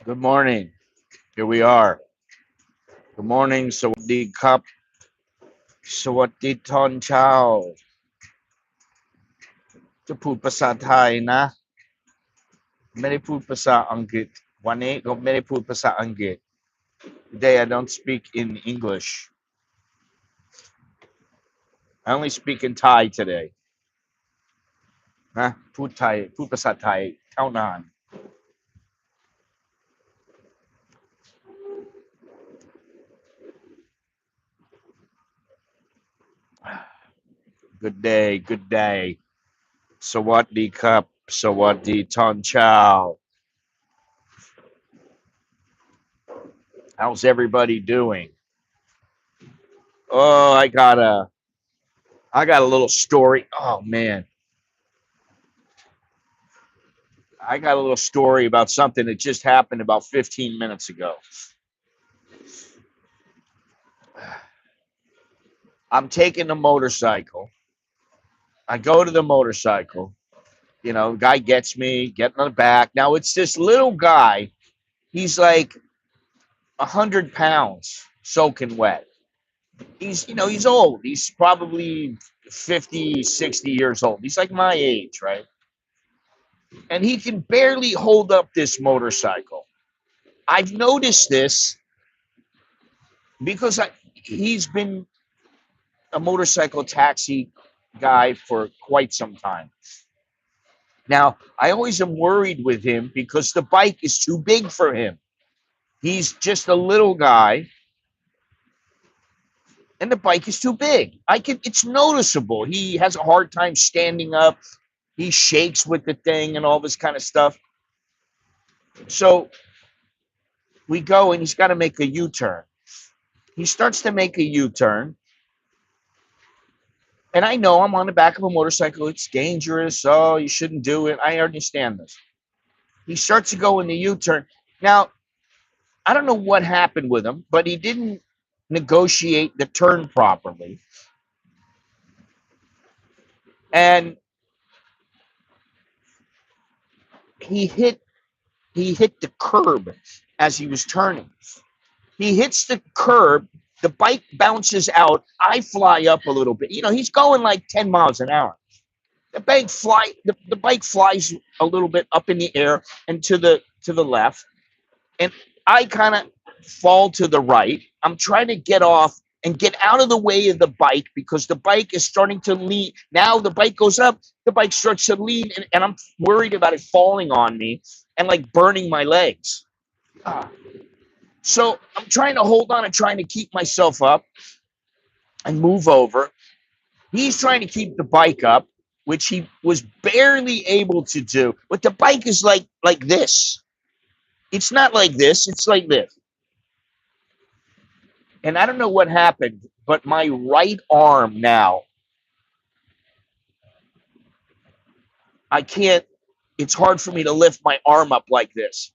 Good morning. Here we are. Good morning. Sawadee Cup. Sawadee Ton Chow. จะพูดภาษาไทยนะไม่ได้พูดภาษาอังกฤษวันนี้ก็ไม่ได้พูดภาษาอังกฤษ Today I don't speak in English. I only speak in Thai today. นะพูดไทยพูดภาษาไทยเท่านั้น Good day. Good day. สวัสดีครับสวัสดีตอนเช้า How's everybody doing? Oh, I got a little story. Oh man. I got a little story about something that just happened about 15 minutes ago. I'm taking a motorcycle. I go to the motorcycle. You know, the guy gets me, getting on the back. Now it's this little guy. He's like 100 pounds soaking wet. He's old. He's probably 50, 60 years old. He's like my age, right? And he can barely hold up this motorcycle. I've noticed this because he's been a motorcycle taxi guy for quite some time. Now, I always am worried with him because the bike is too big for him. He's just a little guy, and the bike is too big. It's noticeable. He has a hard time standing up. He shakes with the thing and all this kind of stuff. So we go, and he's got to make a U-turn. He starts to make a U-turn. And I know I'm on the back of a motorcycle. It's dangerous. Oh, you shouldn't do it. I understand this. He starts to go in the U-turn. Now, I don't know what happened with him, but he didn't negotiate the turn properly. And he hit the curb as he was turning. He hits the curb. The bike bounces out. I fly up a little bit. He's going like 10 miles an hour. The bike flies a little bit up in the air and to the left. And I kind of fall to the right. I'm trying to get off and get out of the way of the bike because the bike is starting to lean. Now the bike goes up, the bike starts to lean, and I'm worried about it falling on me and like burning my legs. So I'm trying to hold on and trying to keep myself up and move over. He's trying to keep the bike up, which he was barely able to do. But the bike is like this. It's not like this. It's like this. And I don't know what happened, but my right arm now, I can't, it's hard for me to lift my arm up like this.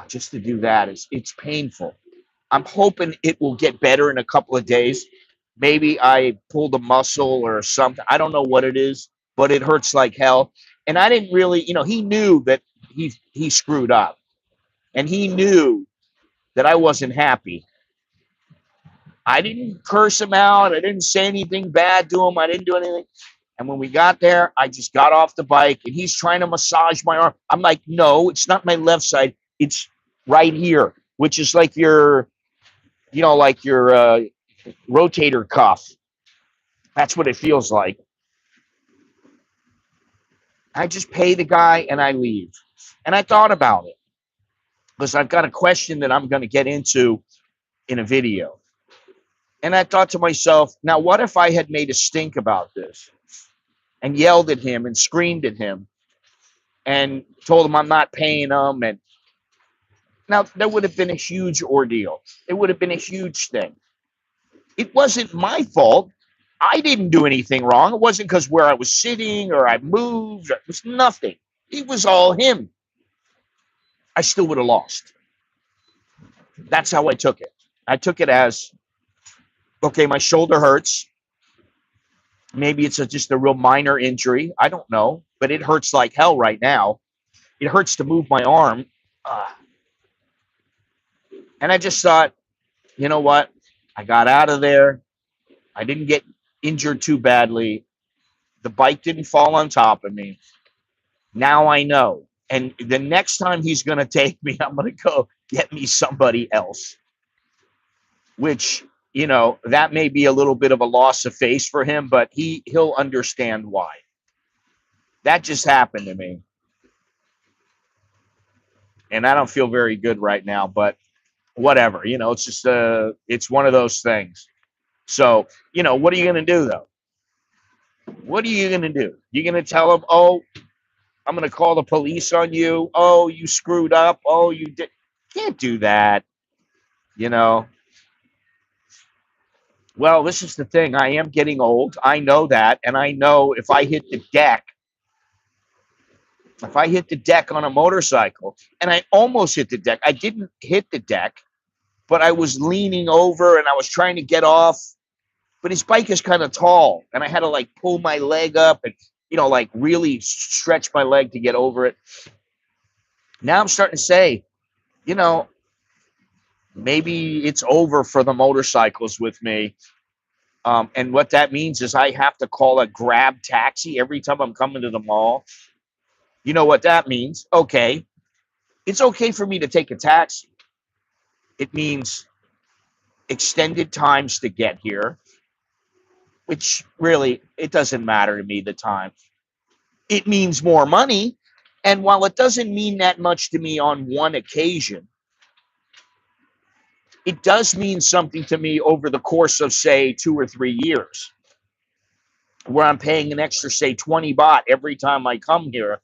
Just to do that, it's painful. I'm hoping it will get better in a couple of days. Maybe I pulled a muscle or something. I don't know what it is, but it hurts like hell. And I didn't really, he knew that he screwed up. And he knew that I wasn't happy. I didn't curse him out. I didn't say anything bad to him. I didn't do anything. And when we got there, I just got off the bike, and he's trying to massage my arm. I'm like, no, it's not my left side. It's right here, which is like your rotator cuff. That's what it feels like. I just pay the guy and I leave. And I thought about it because I've got a question that I'm going to get into in a video. And I thought to myself, now what if I had made a stink about this and yelled at him and screamed at him and told him I'm not paying him? And now that would have been a huge ordeal. It would have been a huge thing. It wasn't my fault. I didn't do anything wrong. It wasn't because where I was sitting or I moved. It was nothing. It was all him. I still would have lost. That's how I took it. I took it as, okay, my shoulder hurts. Maybe it's just a real minor injury. I don't know, but it hurts like hell right now. it hurts to move my arm. And I just thought, you know what? I got out of there. I didn't get injured too badly. The bike didn't fall on top of me. Now I know. And the next time he's going to take me, I'm going to go get me somebody else, which, you know, that may be a little bit of a loss of face for him, but he'll understand why. That just happened to me. And I don't feel very good right now, but whatever, you know, it's just it's one of those things. So, you know, what are you going to do though? What are you going to do? You're going to tell them, oh, I'm going to call the police on you. Oh, you screwed up. Oh, you did. Can't do that. You know, well, this is the thing. I am getting old. I know that. And I know if I hit the deck on a motorcycle, and I almost hit the deck, I didn't hit the deck, but I was leaning over and I was trying to get off. But his bike is kind of tall, and I had to like pull my leg up and, you know, like really stretch my leg to get over it. Now I'm starting to say, you know, maybe it's over for the motorcycles with me. And what that means is I have to call a Grab taxi every time I'm coming to the mall. You know what that means? Okay. It's okay for me to take a taxi. It means extended times to get here, which really, it doesn't matter to me, the time. It means more money. And while it doesn't mean that much to me on one occasion, it does mean something to me over the course of, say, 2 or 3 years, where I'm paying an extra, say, 20 baht every time I come here.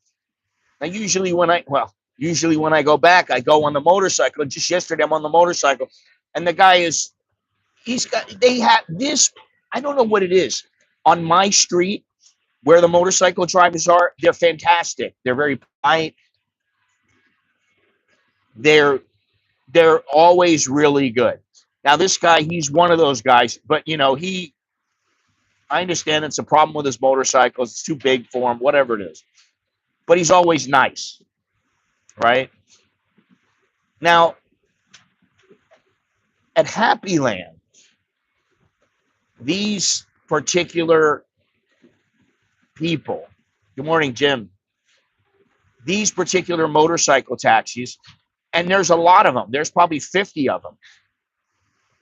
Now, usually when I go back, I go on the motorcycle. And just yesterday, I'm on the motorcycle, and the guy they have this, I don't know what it is. On my street, where the motorcycle drivers are, they're fantastic. They're very polite. They're always really good. Now, this guy, he's one of those guys, but, you know, I understand it's a problem with his motorcycles. It's too big for him, whatever it is. But he's always nice, right? Now, at Happy Land, these particular people, good morning, Jim, these particular motorcycle taxis, and there's a lot of them. There's probably 50 of them.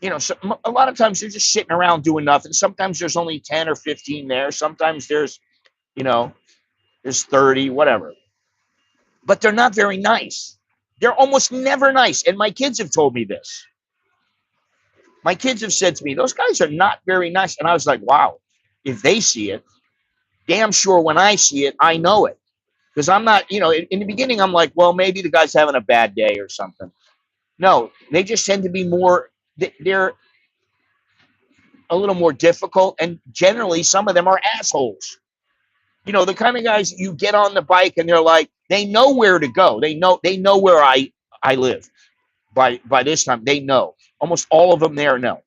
You know, so a lot of times they're just sitting around doing nothing. Sometimes there's only 10 or 15 there. Sometimes there's, you know, there's 30, whatever. But they're not very nice. They're almost never nice. And my kids have told me this. My kids have said to me, those guys are not very nice. And I was like, wow, if they see it, damn sure when I see it, I know it. Because I'm not, you know, in the beginning, I'm like, well, maybe the guy's having a bad day or something. No, they just tend to be more, they're a little more difficult. And generally, some of them are assholes. You know, the kind of guys you get on the bike and they're like, they know where to go. They know where I live. By this time, they know. Almost all of them there know.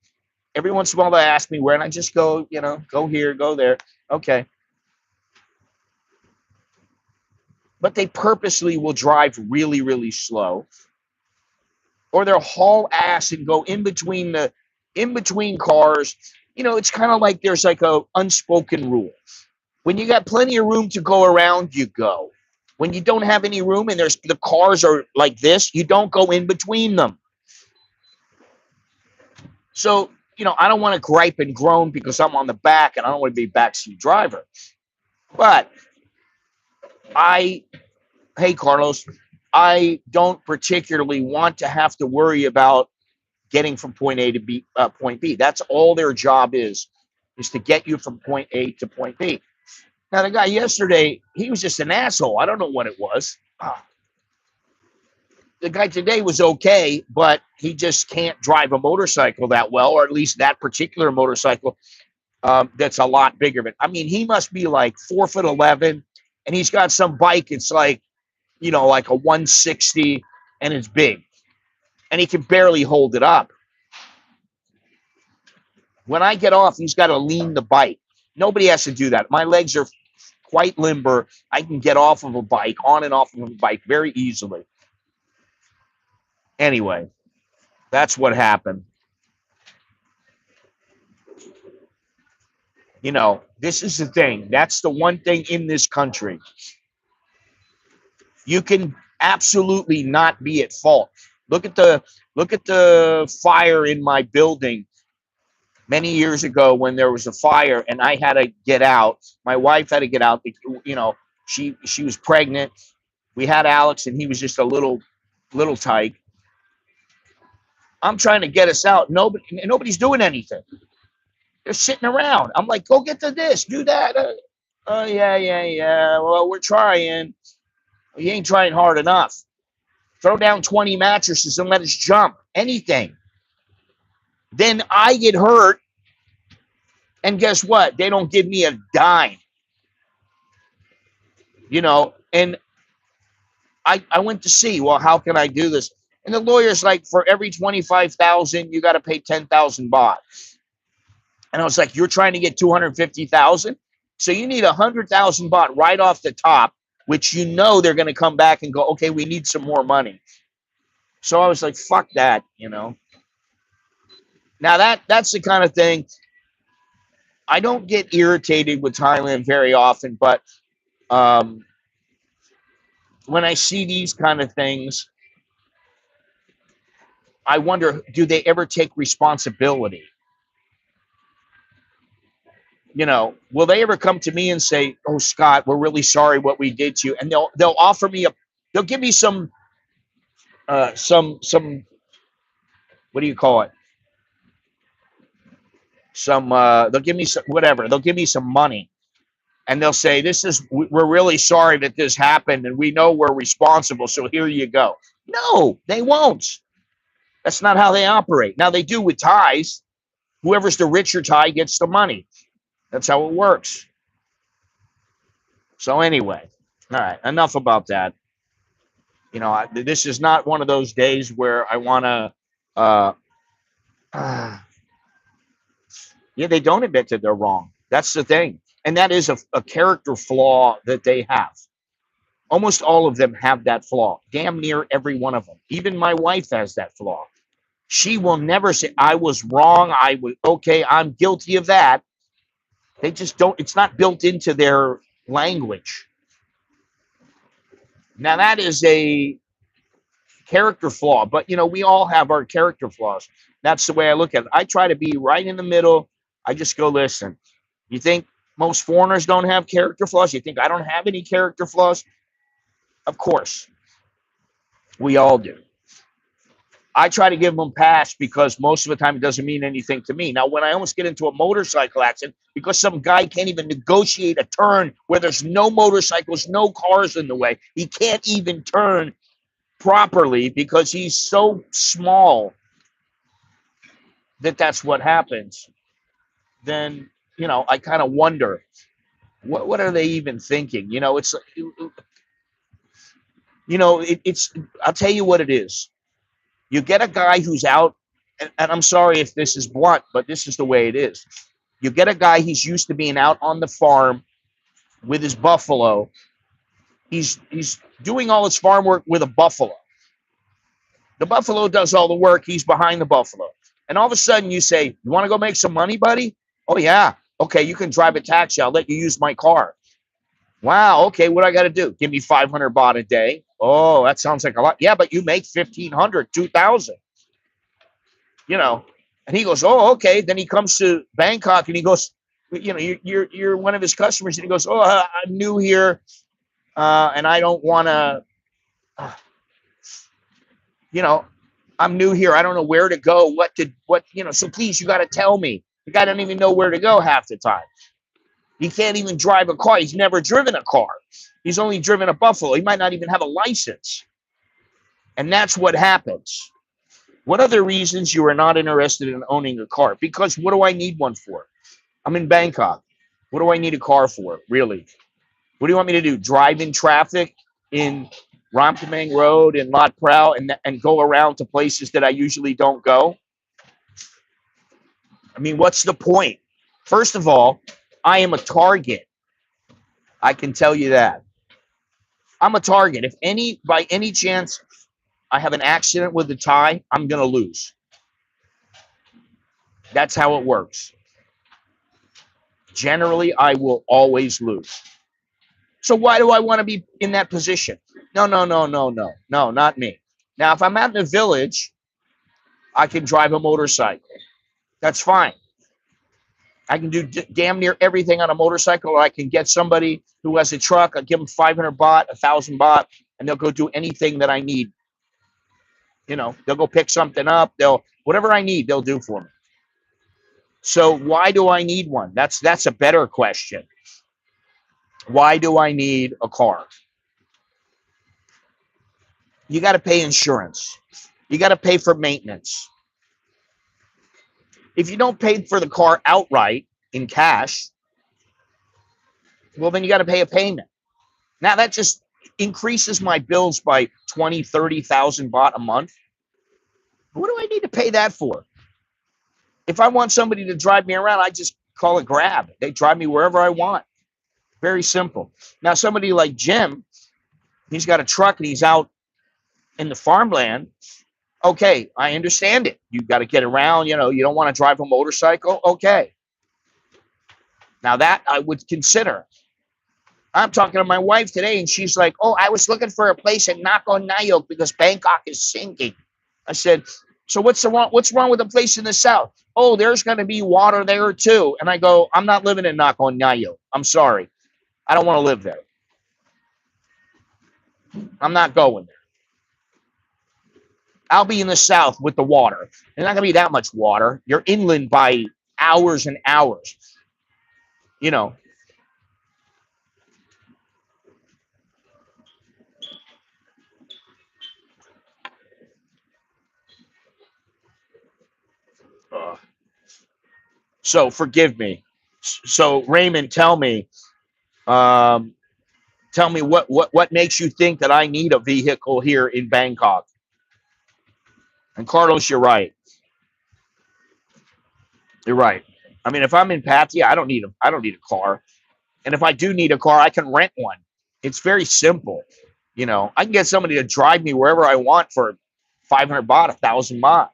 Every once in a while, they ask me where, and I just go, you know, go here, go there. Okay. But they purposely will drive really, really slow. Or they'll haul ass and go in between cars. You know, it's kind of like there's like a unspoken rule. When you got plenty of room to go around, you go. When you don't have any room and the cars are like this, you don't go in between them. So, you know, I don't want to gripe and groan because I'm on the back and I don't want to be a backseat driver. But hey, Carlos, I don't particularly want to have to worry about getting from point A to point B. That's all their job is to get you from point A to point B. Now, the guy yesterday, he was just an asshole. I don't know what it was. The guy today was okay, but he just can't drive a motorcycle that well, or at least that particular motorcycle that's a lot bigger. I mean, he must be like 4'11", and he's got some bike. It's like, you know, like a 160, and it's big, and he can barely hold it up. When I get off, he's got to lean the bike. Nobody has to do that. My legs are quite limber. I can get off of a bike, on and off of a bike very easily. Anyway, that's what happened. You know, this is the thing. That's the one thing in this country. You can absolutely not be at fault. Look at the fire in my building many years ago when there was a fire and I had to get out. My wife had to get out. You know, she was pregnant. We had Alex and he was just a little tyke. I'm trying to get us out. Nobody's doing anything. They're sitting around. I'm like, go get to this, do that. Yeah. Well, we're trying. You ain't trying hard enough. Throw down 20 mattresses and let us jump. Anything. Then I get hurt. And guess what? They don't give me a dime. You know, and I went to see, well, how can I do this? And the lawyer's like, for every 25,000, you got to pay 10,000 baht. And I was like, you're trying to get 250,000? So you need 100,000 baht right off the top, which you know they're going to come back and go, okay, we need some more money. So I was like, fuck that, you know. Now that's the kind of thing. I don't get irritated with Thailand very often, but when I see these kind of things, I wonder, do they ever take responsibility? You know, will they ever come to me and say, "Oh, Scott, we're really sorry what we did to you," and they'll offer me they'll give me some what do you call it? They'll give me some whatever. They'll give me some money, and they'll say, we're really sorry that this happened, and we know we're responsible, so here you go. No, they won't. That's not how they operate. Now they do with Thais. Whoever's the richer Thai gets the money. That's how it works. So anyway, all right, enough about that. You know, this is not one of those days where I want to. Yeah, they don't admit that they're wrong. That's the thing, and that is a character flaw that they have. Almost all of them have that flaw. Damn near every one of them. Even my wife has that flaw. She will never say, I was wrong. I was okay. I'm guilty of that. They just don't, it's not built into their language. Now, that is a character flaw, but you know, we all have our character flaws. That's the way I look at it. I try to be right in the middle. I just go, listen, you think most foreigners don't have character flaws? You think I don't have any character flaws? Of course, we all do. I try to give them pass because most of the time it doesn't mean anything to me. Now, when I almost get into a motorcycle accident because some guy can't even negotiate a turn where there's no motorcycles, no cars in the way, he can't even turn properly because he's so small that's what happens. Then, you know, I kind of wonder, what are they even thinking? You know, it's I'll tell you what it is. You get a guy who's out, and I'm sorry if this is blunt, but this is the way it is. You get a guy, he's used to being out on the farm with his buffalo. He's doing all his farm work with a buffalo. The buffalo does all the work. He's behind the buffalo. And all of a sudden you say, you want to go make some money, buddy? Oh, yeah. Okay, you can drive a taxi. I'll let you use my car. Wow, okay, what do I got to do? Give me 500 baht a day. Oh, that sounds like a lot. Yeah, but you make 1,500, 2,000. You know, and he goes, oh, okay. Then he comes to Bangkok and he goes, you know, you're one of his customers. And he goes, oh, I'm new here, and I don't want to, you know, I'm new here. I don't know where to go, so please, you got to tell me. The guy doesn't even know where to go half the time. He can't even drive a car. He's never driven a car. He's only driven a buffalo. He might not even have a license. And that's what happens. What other reasons you are not interested in owning a car? Because what do I need one for? I'm in Bangkok. What do I need a car for, really? What do you want me to do? Drive in traffic in Ramkamang Road and Lot Prao and go around to places that I usually don't go? I mean, what's the point? First of all, I am a target. I can tell you that. I'm a target. If by any chance I have an accident with the Thai, I'm going to lose. That's how it works. Generally, I will always lose. So why do I want to be in that position? No, not me. Now, if I'm out in a village, I can drive a motorcycle. That's fine. I can do damn near everything on a motorcycle, or I can get somebody who has a truck. I give them 500 baht, 1,000 baht, and they'll go do anything that I need. You know, they'll go pick something up. Whatever I need, they'll do for me. So why do I need one? That's a better question. Why do I need a car? You got to pay insurance. You got to pay for maintenance. If you don't pay for the car outright in cash, well, then you got to pay a payment. Now that just increases my bills by 20, 30,000 baht a month. What do I need to pay that for? If I want somebody to drive me around, I just call a Grab. They drive me wherever I want. Very simple. Now, somebody like Jim, he's got a truck and he's out in the farmland. Okay, I understand it. You got to get around, you know, you don't want to drive a motorcycle. Okay. Now that I would consider. I'm talking to my wife today and she's like, oh, I was looking for a place in Nakhon Nayok because Bangkok is sinking. I said, so what's wrong with the place in the south? Oh, there's going to be water there too. And I go, I'm not living in Nakhon Nayok. I'm sorry. I don't want to live there. I'm not going there. I'll be in the south with the water. There's not going to be that much water. You're inland by hours and hours. You know. So forgive me. So Raymond, tell me what makes you think that I need a vehicle here in Bangkok? And Carlos, you're right. You're right. I mean, if I'm in Pattaya, I don't need a car. And if I do need a car, I can rent one. It's very simple. You know, I can get somebody to drive me wherever I want for 500 baht, 1,000 baht.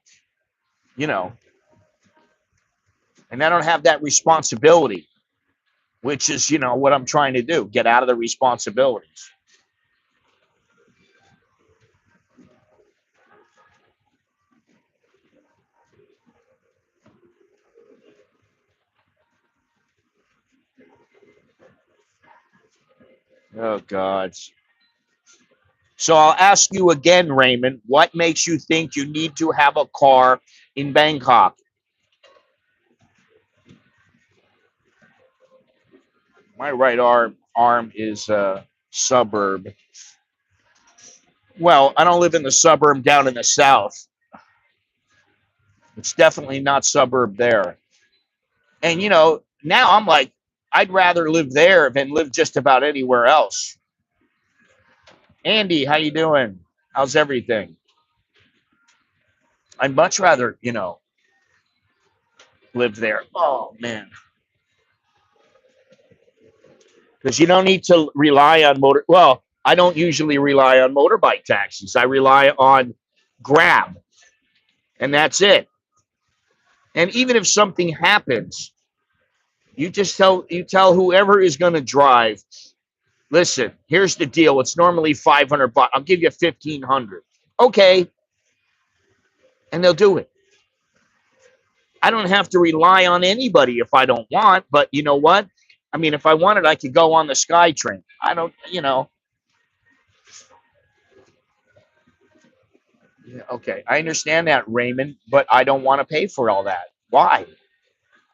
You know, and I don't have that responsibility, which is, you know, what I'm trying to do, get out of the responsibilities. Oh, God. So I'll ask you again, Raymond, what makes you think you need to have a car in Bangkok? My right arm is a suburb. Well, I don't live in the suburb down in the south. It's definitely not suburb there. And, you know, now I'm like, I'd rather live there than live just about anywhere else. Andy, how you doing? How's everything? I'd much rather, you know, live there. Oh, man. Because you don't need to rely on well, I don't usually rely on motorbike taxis. I rely on Grab, and that's it. And even if something happens, you tell whoever is going to drive, listen, here's the deal. It's normally 500 baht. I'll give you 1,500. Okay. And they'll do it. I don't have to rely on anybody if I don't want, but you know what? I mean, if I wanted, I could go on the SkyTrain. I don't, you know. Yeah, okay, I understand that, Raymond, but I don't want to pay for all that. Why?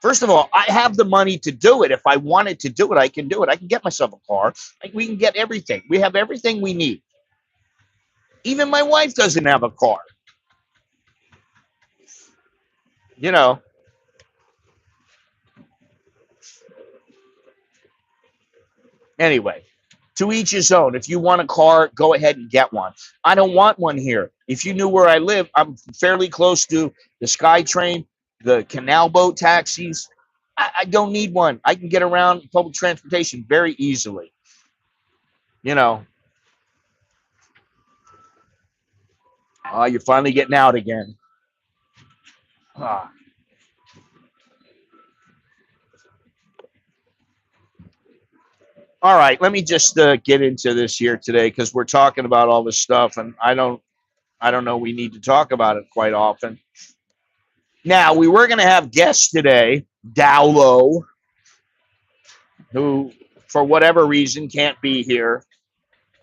First of all, I have the money to do it. If I wanted to do it, I can do it. I can get myself a car. We can get everything. We have everything we need. Even my wife doesn't have a car. You know. Anyway, to each his own. If you want a car, go ahead and get one. I don't want one here. If you knew where I live, I'm fairly close to the SkyTrain, the canal boat taxis. I don't need one. I can get around public transportation very easily. You know, oh, you're finally getting out again. Ah. All right, let me just get into this here today because we're talking about all this stuff, and I don't know. We need to talk about it quite often. Now, we were going to have guests today, Dowlo, who, for whatever reason, can't be here,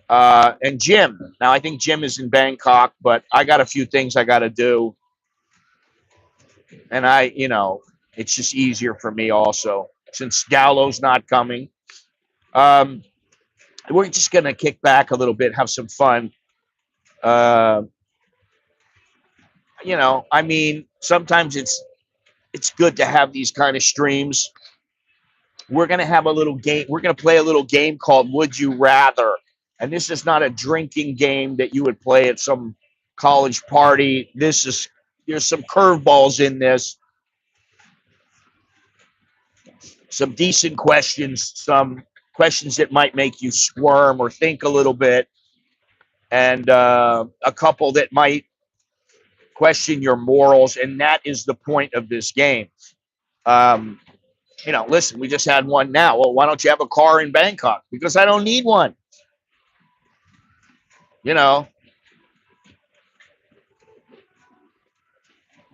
and Jim. Now, I think Jim is in Bangkok, but I got a few things I got to do, and it's just easier for me also since Dowlo's not coming. Um, we're just going to kick back a little bit, have some fun. Uh, I mean, sometimes it's good to have these kind of streams. We're going to have a little game. We're going to play a little game called Would You Rather. And this is not a drinking game that you would play at some college party. There's some curveballs in this, some decent questions, some questions that might make you squirm or think a little bit, and a couple that might question your morals. And that is the point of this game. Um, listen, we just had one now. Well, why don't you have a car in Bangkok? Because I don't need one.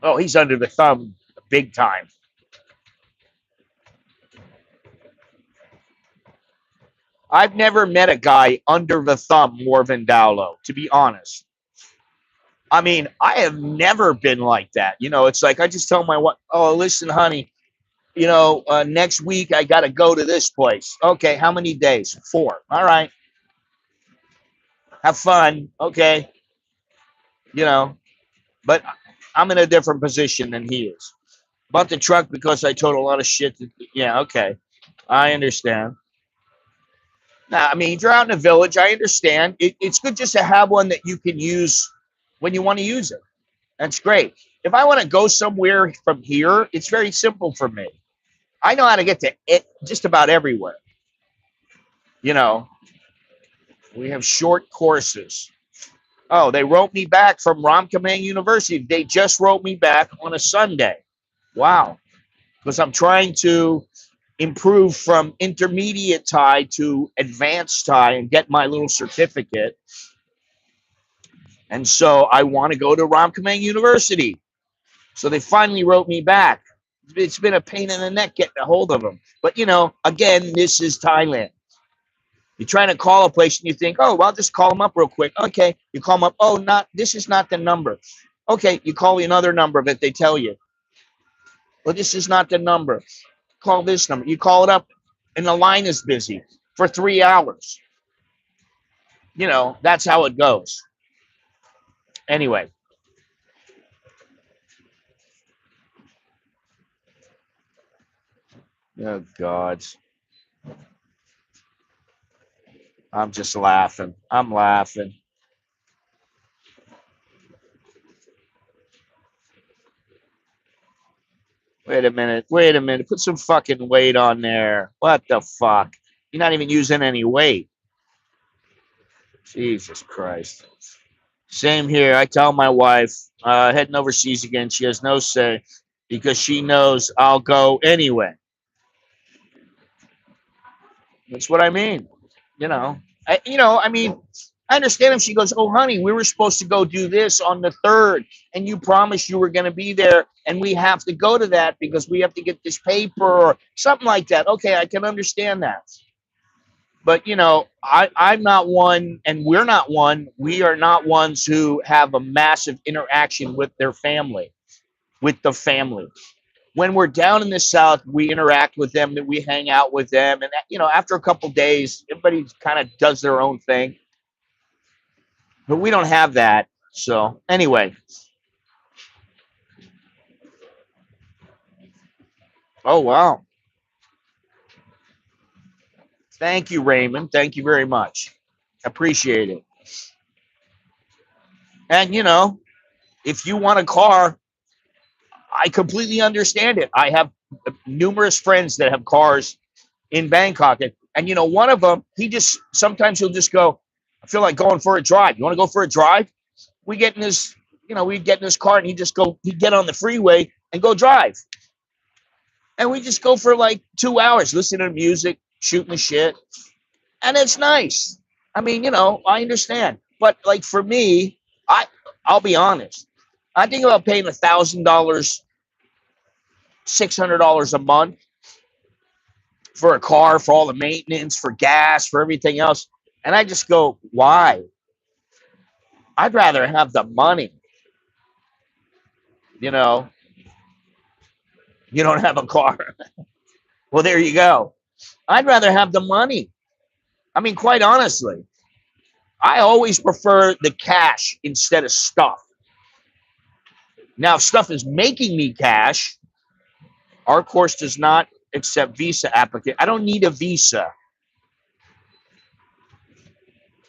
Oh, he's under the thumb big time. I've never met a guy under the thumb more than Dowlo, to be honest. I mean, I have never been like that. It's like I just tell my wife, oh, listen, honey, next week I got to go to this place. Okay, how many days? 4. All right. Have fun. Okay. But I'm in a different position than he is. Bought the truck because I told a lot of shit. Yeah, okay. I understand. Now, I mean, if you're out in a village, I understand. It's good just to have one that you can use when you want to use it. That's great. If I want to go somewhere from here, it's very simple for me. I know how to get to it just about everywhere. We have short courses. Oh, they wrote me back from Ramkhamhaeng University. They just wrote me back on a Sunday. Wow. Because I'm trying to improve from intermediate Thai to advanced Thai and get my little certificate. And so I want to go to Ramkhamhaeng University. So they finally wrote me back. It's been a pain in the neck getting a hold of them. But, again, this is Thailand. You're trying to call a place and you think, oh, well, just call them up real quick. Okay. You call them up. Oh, this is not the number. Okay. You call another number that they tell you. Well, this is not the number. Call this number. You call it up and the line is busy for 3 hours. That's how it goes. Anyway. Oh, God. I'm just laughing. I'm laughing. Wait a minute. Wait a minute. Put some fucking weight on there. What the fuck? You're not even using any weight. Jesus Christ. Same here. I tell my wife, heading overseas again, she has no say because she knows I'll go anyway. That's what I mean. I mean, I understand if she goes, oh, honey, we were supposed to go do this on the 3rd, and you promised you were going to be there, and we have to go to that because we have to get this paper or something like that. Okay, I can understand that. But, I'm not one, and we're not one. We are not ones who have a massive interaction with their family, with the family. When we're down in the South, we interact with them, that we hang out with them. And, after a couple of days, everybody kind of does their own thing. But we don't have that. So, anyway. Oh, wow. Thank you, Raymond. Thank you very much. Appreciate it. And, if you want a car, I completely understand it. I have numerous friends that have cars in Bangkok. And one of them, sometimes he'll just go, I feel like going for a drive. You want to go for a drive? We get in his, we'd get in his car and he'd get on the freeway and go drive. And we just go for like 2 hours, listening to music, shooting the shit. And it's nice. I mean, I understand. But like for me, I'll be honest. I think about paying $1,000, $600 a month for a car, for all the maintenance, for gas, for everything else. And I just go, why? I'd rather have the money. You don't have a car. Well, there you go. I'd rather have the money. I mean, quite honestly, I always prefer the cash instead of stuff. Now, if stuff is making me cash, our course does not accept visa applicant. I don't need a visa.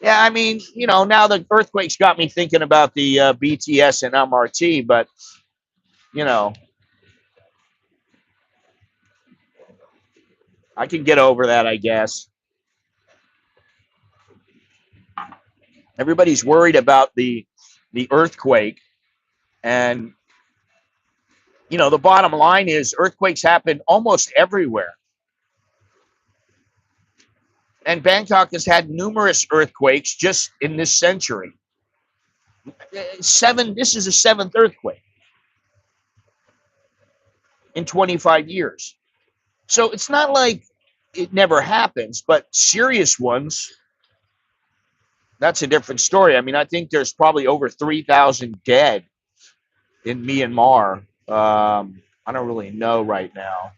Yeah, I mean, now the earthquake's got me thinking about the BTS and MRT, but, I can get over that, I guess. Everybody's worried about the earthquake. And, the bottom line is earthquakes happen almost everywhere. And Bangkok has had numerous earthquakes just in this century. This is the 7th earthquake in 25 years. So it's not like it never happens, but serious ones, that's a different story. I mean, I think there's probably over 3,000 dead in Myanmar. I don't really know right now.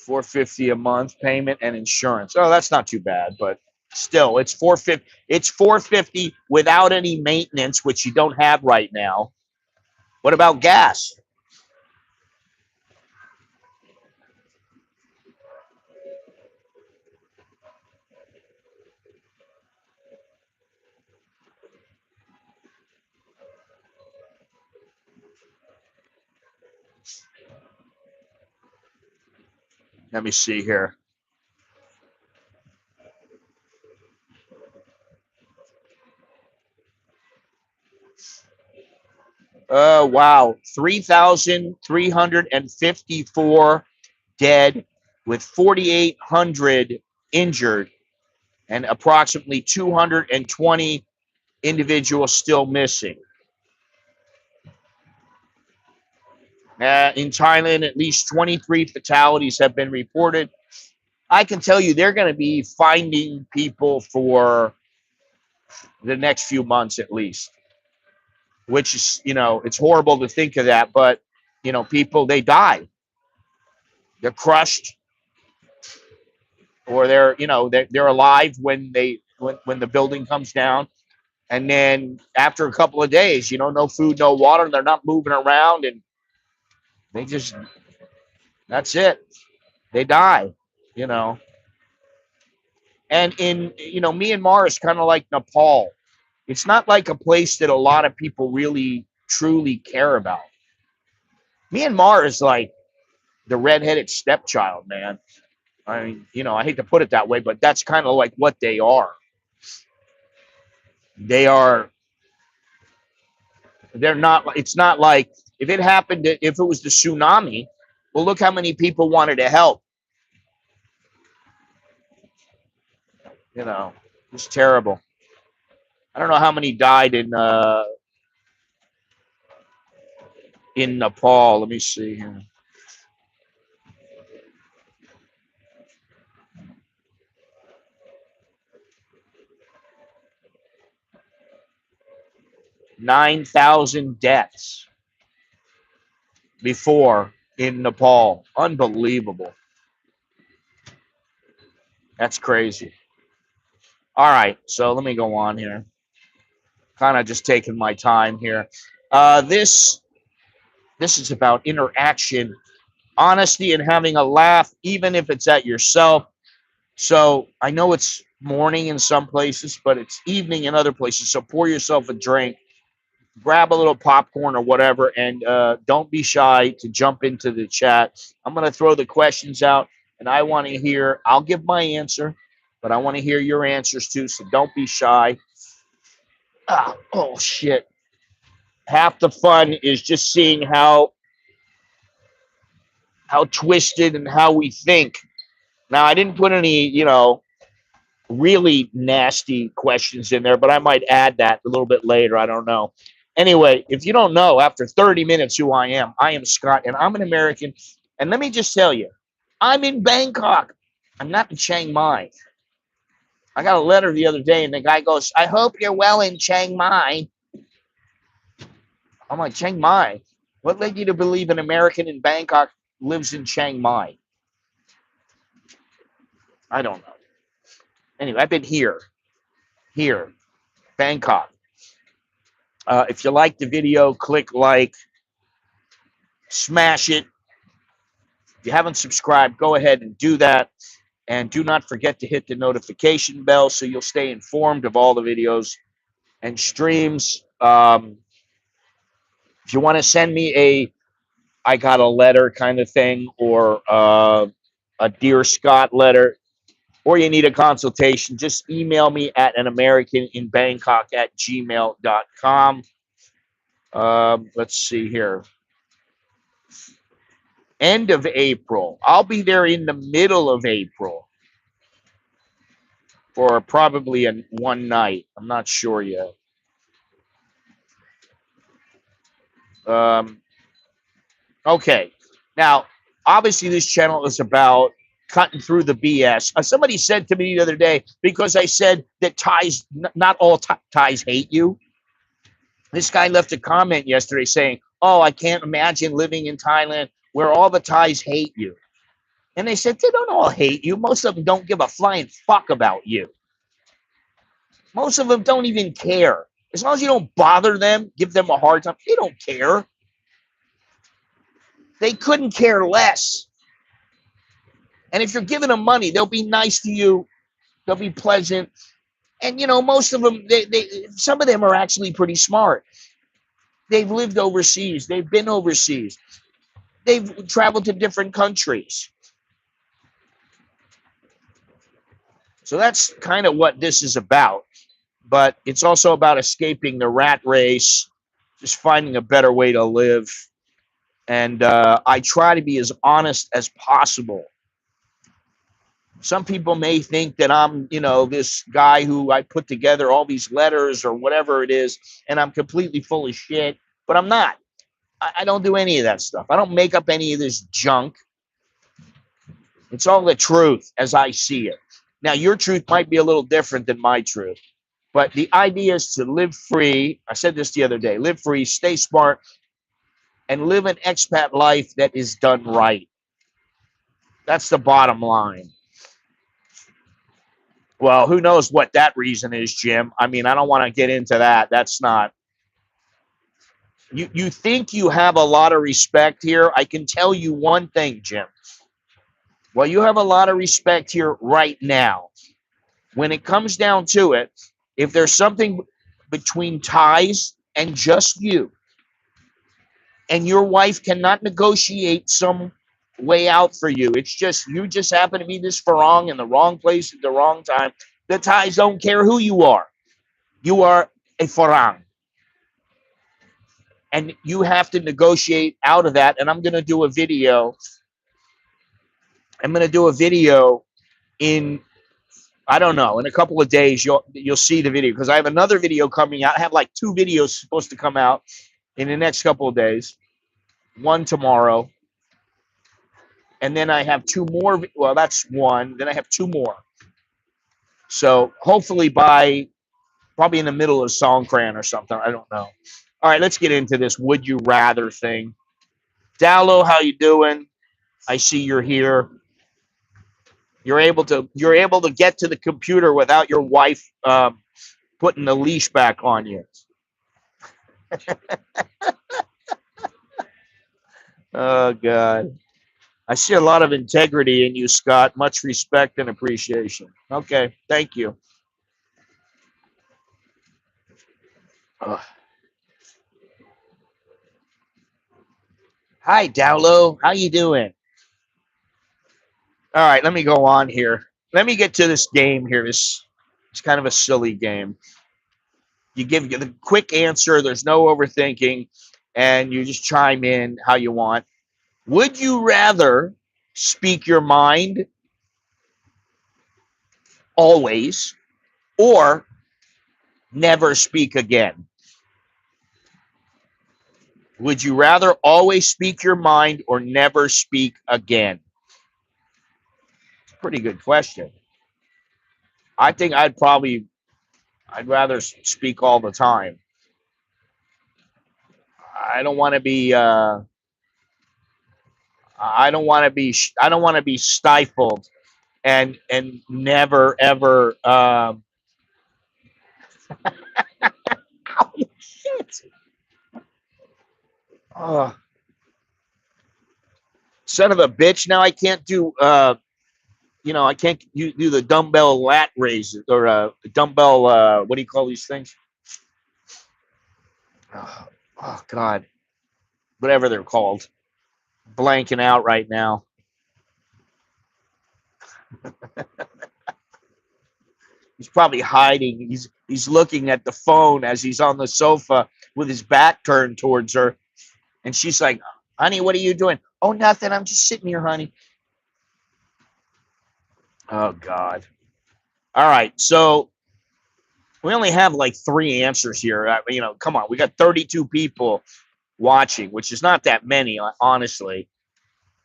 $450 a month payment and insurance. Oh, that's not too bad, but still, it's $450. It's $450 without any maintenance, which you don't have right now. What about gas? Let me see here. Oh, wow. 3,354 dead with 4,800 injured and approximately 220 individuals still missing. In Thailand, at least 23 fatalities have been reported. I can tell you they're going to be finding people for the next few months at least, which is, it's horrible to think of that, but, people, they die. They're crushed, or they're alive when the building comes down. And then after a couple of days, no food, no water, they're not moving around, and that's it. They die, And in, Myanmar is kind of like Nepal. It's not like a place that a lot of people really, truly care about. Myanmar is like the redheaded stepchild, man. I mean, I hate to put it that way, but that's kind of like what they are. They're not, it's not like if it happened, if it was the tsunami, well, look how many people wanted to help. It's terrible. I don't know how many died in Nepal. Let me see here. $9,000 deaths before in Nepal. Unbelievable. That's crazy. All right, so let me go on here. Kind of just taking my time here. This is about interaction, honesty, and having a laugh, even if it's at yourself. So I know it's morning in some places, but it's evening in other places. So pour yourself a drink grab a little popcorn or whatever, and don't be shy to jump into the chat. I'm going to throw the questions out, and I want to hear, I'll give my answer, but I want to hear your answers too, so don't be shy. Oh, shit. Half the fun is just seeing how twisted and how we think. Now, I didn't put any, really nasty questions in there, but I might add that a little bit later. I don't know. Anyway, if you don't know, after 30 minutes who I am Scott, and I'm an American. And let me just tell you, I'm in Bangkok. I'm not in Chiang Mai. I got a letter the other day, and the guy goes, I hope you're well in Chiang Mai. I'm like, Chiang Mai? What led you to believe an American in Bangkok lives in Chiang Mai? I don't know. Anyway, I've been here, Bangkok. If you like the video, click like, smash it. If you haven't subscribed, go ahead and do that. And do not forget to hit the notification bell so you'll stay informed of all the videos and streams. If you want to send me a I got a letter kind of thing, or a Dear Scott letter, or you need a consultation, just email me at anamericaninbangkok@gmail.com. Let's see here. End of April. I'll be there in the middle of April for probably one night. I'm not sure yet. Okay. Now, obviously, this channel is about cutting through the BS. Somebody said to me the other day, because I said that Thais, not all Thais hate you. This guy left a comment yesterday saying, oh, I can't imagine living in Thailand where all the Thais hate you. And they said, they don't all hate you. Most of them don't give a flying fuck about you. Most of them don't even care. As long as you don't bother them, give them a hard time, they don't care. They couldn't care less. And if you're giving them money, they'll be nice to you. They'll be pleasant. And, most of them, some of them are actually pretty smart. They've lived overseas. They've been overseas. They've traveled to different countries. So that's kind of what this is about. But it's also about escaping the rat race, just finding a better way to live. And I try to be as honest as possible. Some people may think that I'm, this guy who I put together all these letters or whatever it is, and I'm completely full of shit, but I'm not. I don't do any of that stuff. I don't make up any of this junk. It's all the truth as I see it. Now, your truth might be a little different than my truth, but the idea is to live free. I said this the other day, live free, stay smart, and live an expat life that is done right. That's the bottom line. Well, who knows what that reason is, Jim? I mean, I don't want to get into that. That's not. You think you have a lot of respect here? I can tell you one thing, Jim. Well, you have a lot of respect here right now. When it comes down to it, if there's something between Thais and just you, and your wife cannot negotiate some way out for you, it's just you just happen to be this farang in the wrong place at the wrong time. The Thais don't care who you are. You are a farang. And you have to negotiate out of that. And I'm going to do a video. I'm going to do a video in, I don't know, in a couple of days. You'll see the video, because I have another video coming out. I have like 2 videos supposed to come out in the next couple of days. One tomorrow. And then I have 2 more. Well, that's one. Then I have 2 more. So hopefully by probably in the middle of Songkran or something. I don't know. All right, let's get into this would you rather thing. Dowlo, how you doing? I see you're here. You're able to get to the computer without your wife putting the leash back on you. Oh God. I see a lot of integrity in you, Scott. Much respect and appreciation. Okay, thank you. Hi, Dowlo. How you doing? All right, let me go on here. Let me get to this game here. It's kind of a silly game. You give the quick answer. There's no overthinking, and you just chime in how you want. Would you rather speak your mind always, or never speak again? Would you rather always speak your mind or never speak again? Pretty good question. I think I'd rather speak all the time. I don't want to be I don't want to be stifled and never ever oh, shit. Oh, son of a bitch. Now I can't do I can't do the dumbbell lat raises or dumbbell what do you call these things? Oh, oh god. Whatever they're called. Blanking out right now. He's probably hiding. He's looking at the phone as he's on the sofa with his back turned towards her. And she's like, honey, what are you doing? Oh, nothing. I'm just sitting here, honey. Oh, God. All right. So we only have like 3 answers here. Come on. We got 32 people watching, which is not that many, honestly.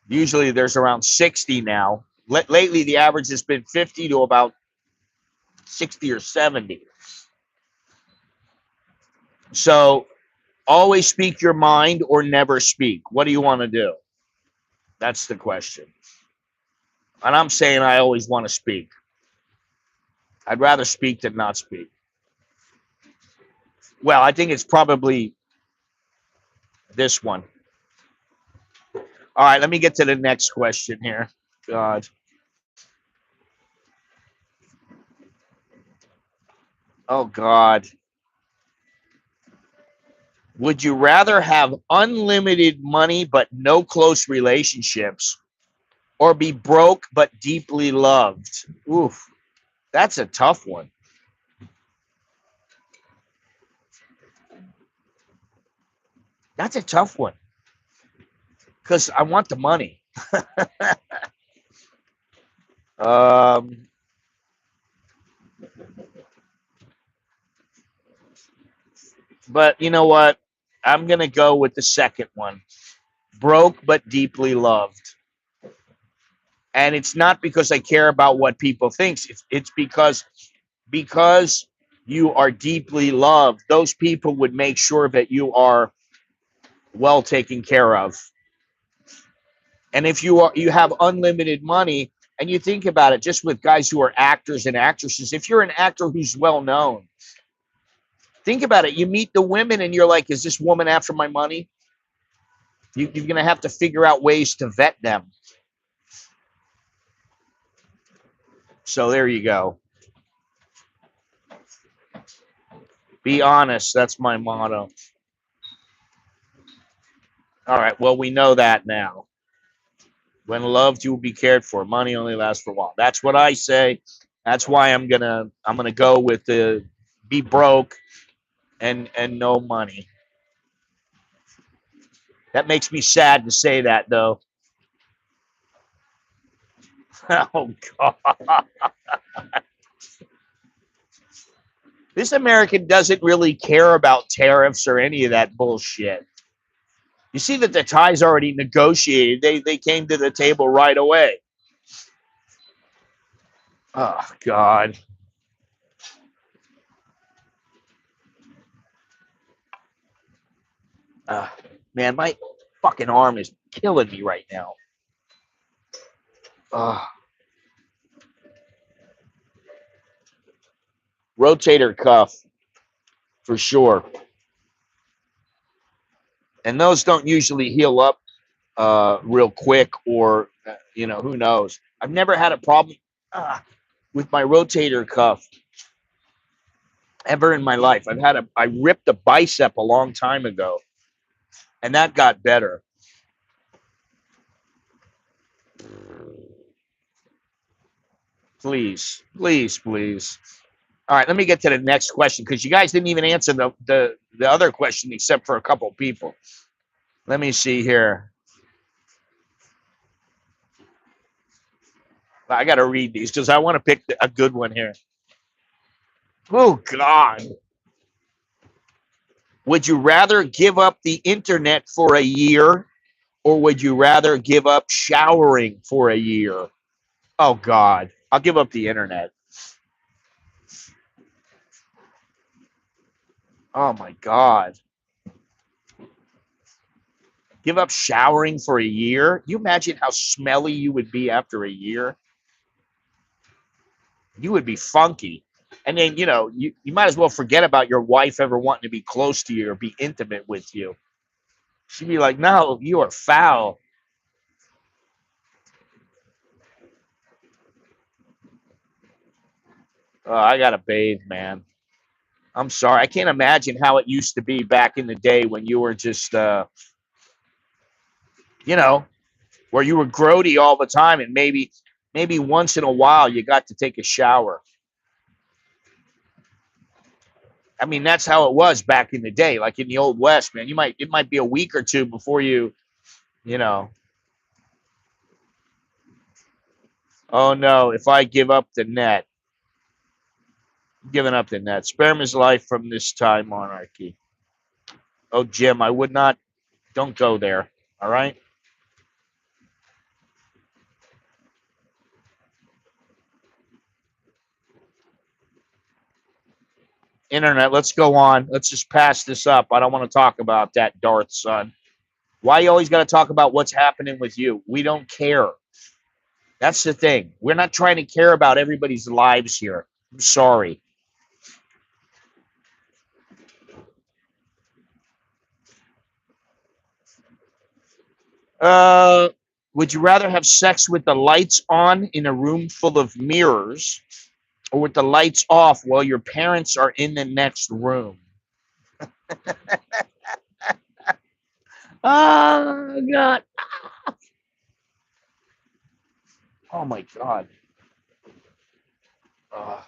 Usually there's around 60 now. Lately, the average has been 50 to about 60 or 70. So always speak your mind or never speak. What do you want to do? That's the question. And I'm saying I always want to speak. I'd rather speak than not speak. Well, I think it's probably this one. All right, let me get to the next question here. God. Oh, God. Would you rather have unlimited money but no close relationships, or be broke but deeply loved? Oof, that's a tough one. That's a tough one because I want the money. um, but you know what? I'm going to go with the second one. Broke but deeply loved. And it's not because I care about what people think. It's because you are deeply loved. Those people would make sure that you are well taken care of. And if you have unlimited money, and you think about it, just with guys who are actors and actresses, if you're an actor who's well known, think about it. You meet the women, and you're like, "Is this woman after my money?" You're going to have to figure out ways to vet them. So there you go. Be honest. That's my motto. All right. Well, we know that now. When loved, you will be cared for. Money only lasts for a while. That's what I say. That's why I'm gonna go with the be broke and no money. That makes me sad to say that though. Oh God. This American doesn't really care about tariffs or any of that bullshit. You see that the Thai's already negotiated. They came to the table right away. Oh God. Man, my fucking arm is killing me right now. Rotator cuff for sure. And those don't usually heal up real quick, or who knows. I've never had a problem with my rotator cuff ever in my life. I ripped a bicep a long time ago, and that got better. Please, please, please. All right, let me get to the next question because you guys didn't even answer the other question except for a couple of people. Let me see here. I got to read these because I want to pick a good one here. Oh, God. Would you rather give up the internet for a year or would you rather give up showering for a year? Oh, God. I'll give up the internet. Oh, my God. Give up showering for a year? You imagine how smelly you would be after a year? You would be funky. And then, you might as well forget about your wife ever wanting to be close to you or be intimate with you. She'd be like, no, you are foul. Oh, I got to bathe, man. I'm sorry. I can't imagine how it used to be back in the day when you were just, you know, where you were grody all the time and maybe once in a while you got to take a shower. I mean, that's how it was back in the day, like in the old West, man. It might be a week or two before you know. Oh no, if I give up the net, I'm giving up the net. Spare his life from this time monarchy. Oh, Jim, I would not. Don't go there. All right. Internet, let's go on. Let's just pass this up. I don't want to talk about that, Darth son. Why you always got to talk about what's happening with you? We don't care. That's the thing. We're not trying to care about everybody's lives here. I'm sorry. Uh, would you rather have sex with the lights on in a room full of mirrors or with the lights off while your parents are in the next room? Oh, God. Oh, my God. Uh,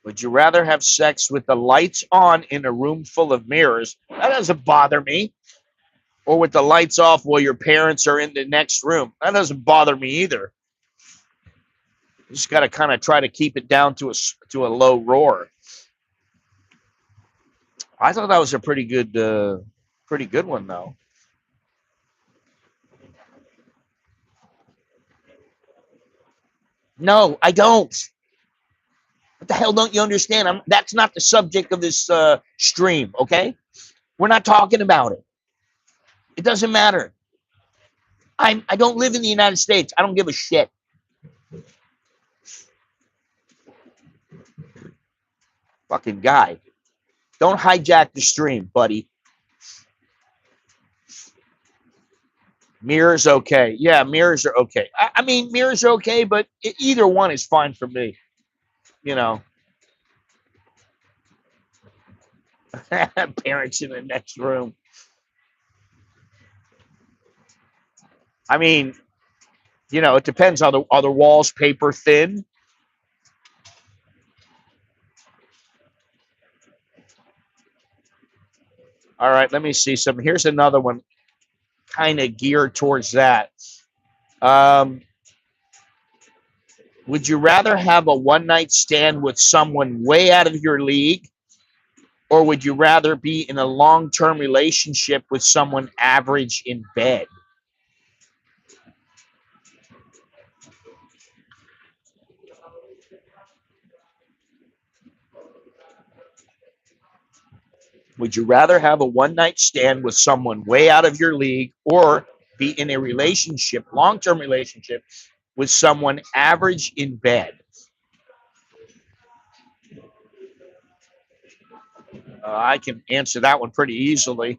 would you rather have sex with the lights on in a room full of mirrors? That doesn't bother me. Or with the lights off while your parents are in the next room? That doesn't bother me either. You just got to kind of try to keep it down to a low roar. I thought that was a pretty good one though. No, I don't. What the hell don't you understand? That's not the subject of this stream. Okay, we're not talking about it. It doesn't matter. I don't live in the United States. I don't give a shit. Fucking guy. Don't hijack the stream, buddy. Mirrors okay. Yeah, mirrors are okay. I mean, mirrors are okay, but either one is fine for me. You know, parents in the next room. I mean, it depends on are the walls paper thin. All right, let me see some. Here's another one, kind of geared towards that. Um, would you rather have a one night stand with someone way out of your league, or would you rather be in a long term relationship with someone average in bed? Would you rather have a one night stand with someone way out of your league, or be in a relationship, long term relationship, with someone average in bed? I can answer that one pretty easily.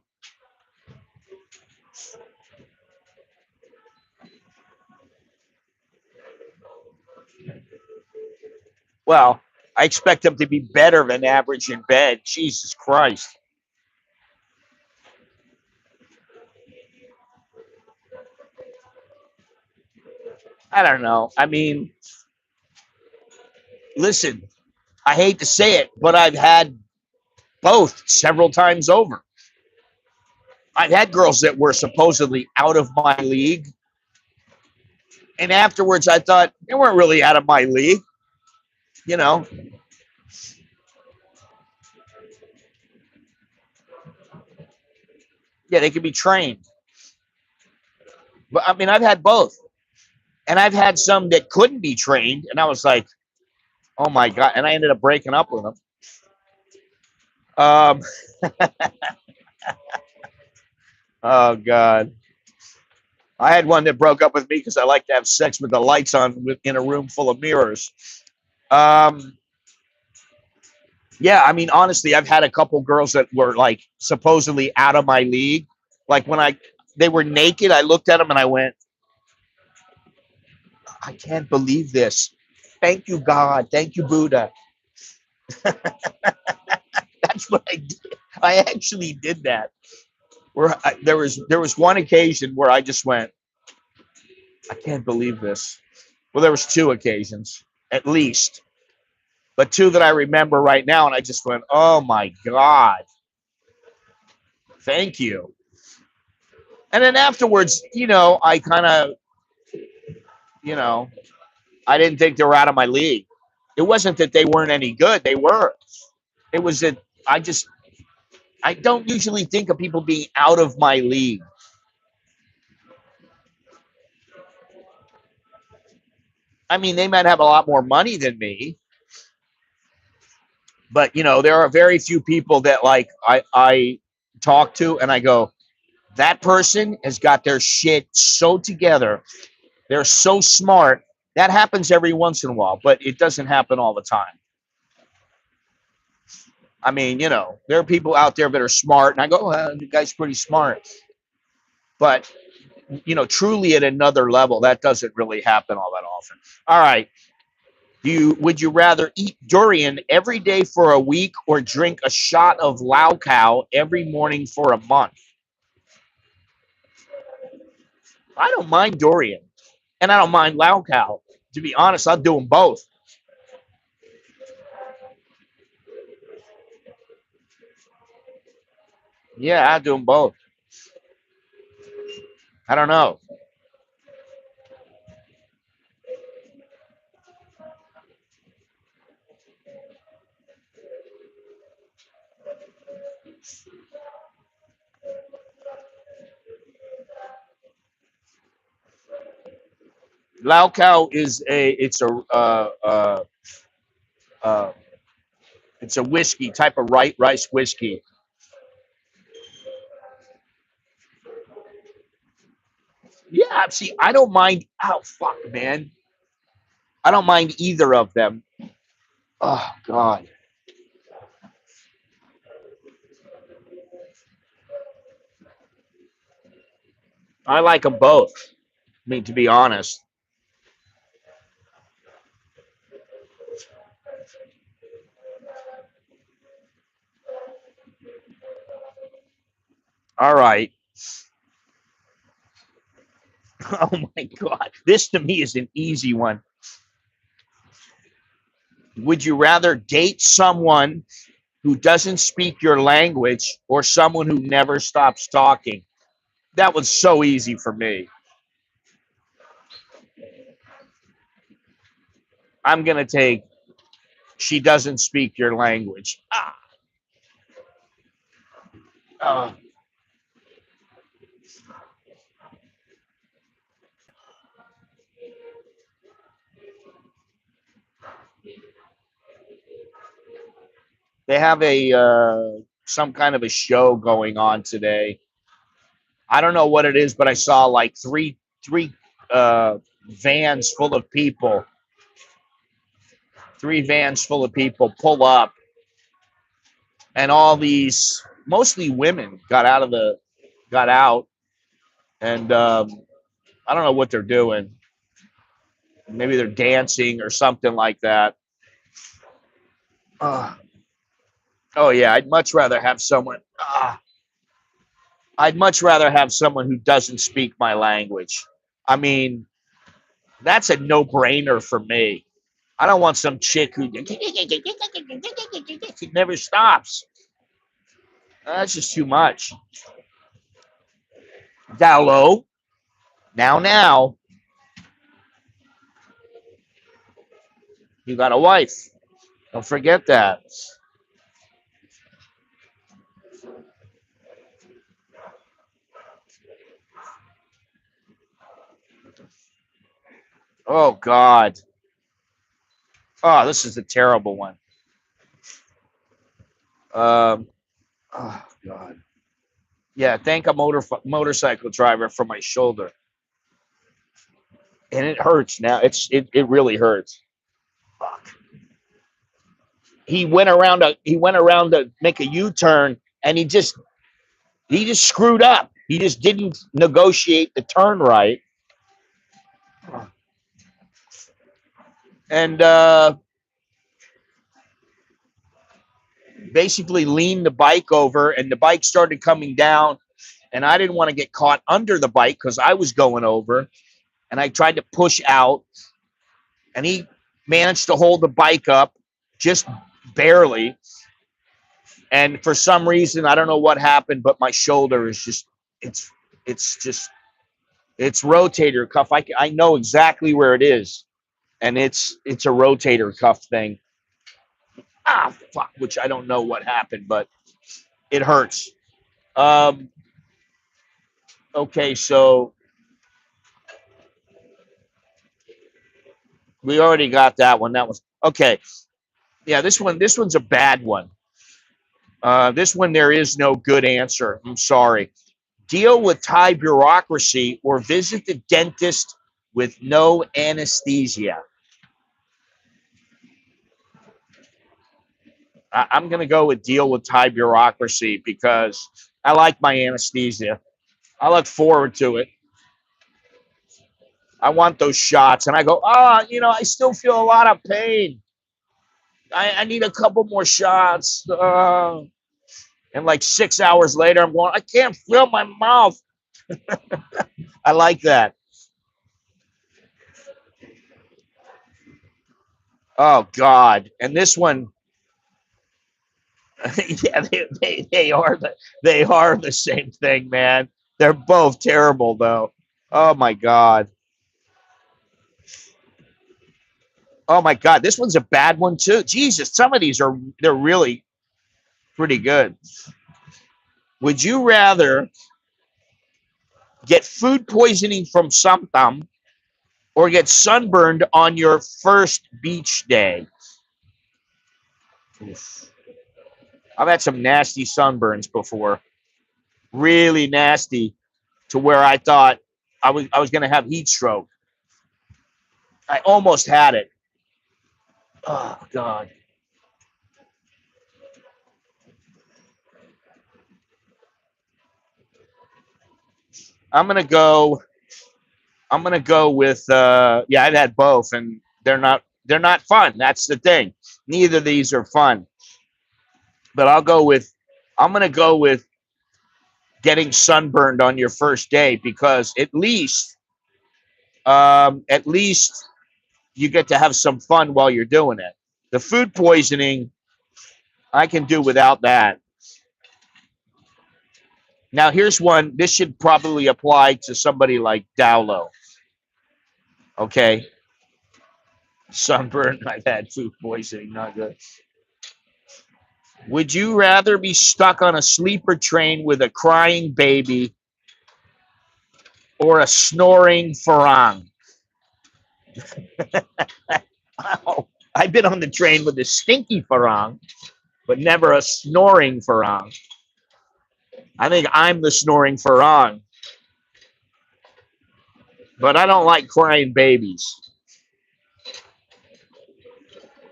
Well, I expect them to be better than average in bed. Jesus Christ. I don't know. I mean, listen, I hate to say it, but I've had both several times over. I've had girls that were supposedly out of my league, and afterwards I thought they weren't really out of my league. You know, yeah, they can be trained. But I mean, I've had both, and I've had some that couldn't be trained, and I was like, oh my god, and I ended up breaking up with them. Um, oh god, I had one that broke up with me because I like to have sex with the lights on in a room full of mirrors. Um, yeah, I mean, honestly, I've had a couple girls that were like supposedly out of my league. Like when they were naked, I looked at them and I went, I can't believe this. Thank you, God. Thank you, Buddha. That's what I did. I actually did that. There was one occasion where I just went, I can't believe this. Well, there was two occasions at least, but two that I remember right now, and I just went, oh my God, thank you. And then afterwards, I kind of, you know, I didn't think they were out of my league. It wasn't that they weren't any good; they were. It was that I don't usually think of people being out of my league. I mean, they might have a lot more money than me, but there are very few people that like I talk to and I go, that person has got their shit so together. They're so smart. That happens every once in a while, but it doesn't happen all the time. I mean, there are people out there that are smart, and I go, well, the guy's pretty smart. But, truly at another level, that doesn't really happen all that often. All right. Would you rather eat durian every day for a week or drink a shot of Lao Cow every morning for a month? I don't mind durian, and I don't mind Lao Cow. To be honest, I'll do them both. Yeah, I'll do them both. I don't know. Lao Cow is uh, it's a whiskey type of rice whiskey. Yeah, see, I don't mind. Oh fuck, man, I don't mind either of them. Oh God, I like them both. I mean, to be honest. All right. Oh my God, this to me is an easy one. Would you rather date someone who doesn't speak your language or someone who never stops talking? That was so easy for me. I'm gonna take she doesn't speak your language. Uh, they have a some kind of a show going on today. I don't know what it is, but I saw like three vans full of people, three vans full of people pull up, and all these mostly women got out, and I don't know what they're doing. Maybe they're dancing or something like that. Uh, oh yeah, I'd much rather have someone who doesn't speak my language. I mean, That's a no-brainer for me. I don't want some chick who she never stops. That's just too much. Dowlo, now, you got a wife. Don't forget that. Oh God. Oh, this is a terrible one. Oh God. Yeah, thank a motorcycle driver for my shoulder, and it hurts now. It really hurts. Fuck. He went around to make a U-turn, and he just screwed up. He just didn't negotiate the turn right, and basically leaned the bike over, and the bike started coming down, and I didn't want to get caught under the bike because I was going over, and I tried to push out, and he managed to hold the bike up just barely. And for some reason, I don't know what happened, but my shoulder is just it's it's just it's rotator cuff. I know exactly where it is, and it's a rotator cuff thing. Ah, fuck, which I don't know what happened, but it hurts. Um, okay, so we already got that one. That was okay. Yeah, this one's a bad one. This one there is no good answer. I'm sorry. Deal with Thai bureaucracy or visit the dentist with no anesthesia. I'm going to go with deal with Thai bureaucracy because I like my anesthesia. I look forward to it. I want those shots. And I go, I still feel a lot of pain. I need a couple more shots. And like 6 hours later, I'm going, I can't feel my mouth. I like that. Oh, God. And this one, yeah, they are the same thing, man. They're both terrible, though. Oh, my God. Oh, my God. This one's a bad one, too. Jesus, some of these they're really pretty good. Would you rather get food poisoning from something or get sunburned on your first beach day? Oof. I've had some nasty sunburns before, really nasty, to where I thought I was going to have heat stroke. I almost had it. Oh God. I'm gonna go. I'm gonna go with. Yeah, I've had both, and they're not fun. That's the thing. Neither of these are fun. But I'll go with. I'm gonna go with getting sunburned on your first day because at least you get to have some fun while you're doing it. The food poisoning, I can do without that. Now here's one. This should probably apply to somebody like Dowlo. Okay, sunburn. I've had food poisoning. Not good. Would you rather be stuck on a sleeper train with a crying baby or a snoring farang? Oh, I've been on the train with a stinky farang, but never a snoring farang. I think I'm the snoring farang, but I don't like crying babies.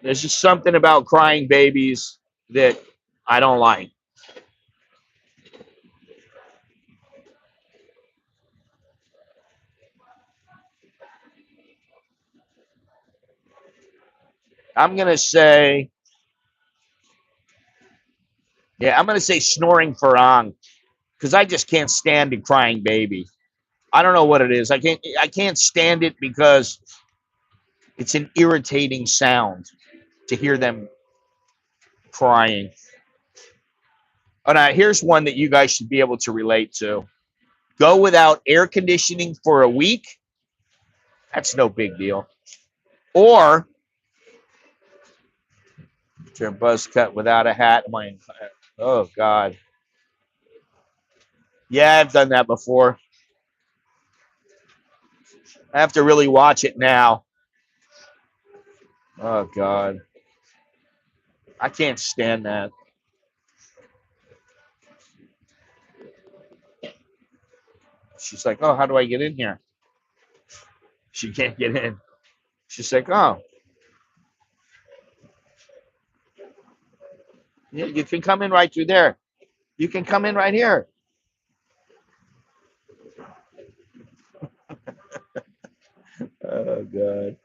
There's just something about crying babies that I don't like. I'm gonna say, yeah, I'm gonna say snoring farang because I just can't stand a crying baby. I don't know what it is. I can't stand it because it's an irritating sound to hear them crying. Oh, now here's one that you guys should be able to relate to. Go without air conditioning for a week. That's no big deal. Or your buzz cut without a hat. Oh God. Yeah, I've done that before. I have to really watch it now. Oh God. I can't stand that. She's like, oh, how do I get in here? She can't get in. She's like, oh, yeah, you can come in right through there. You can come in right here. Oh God.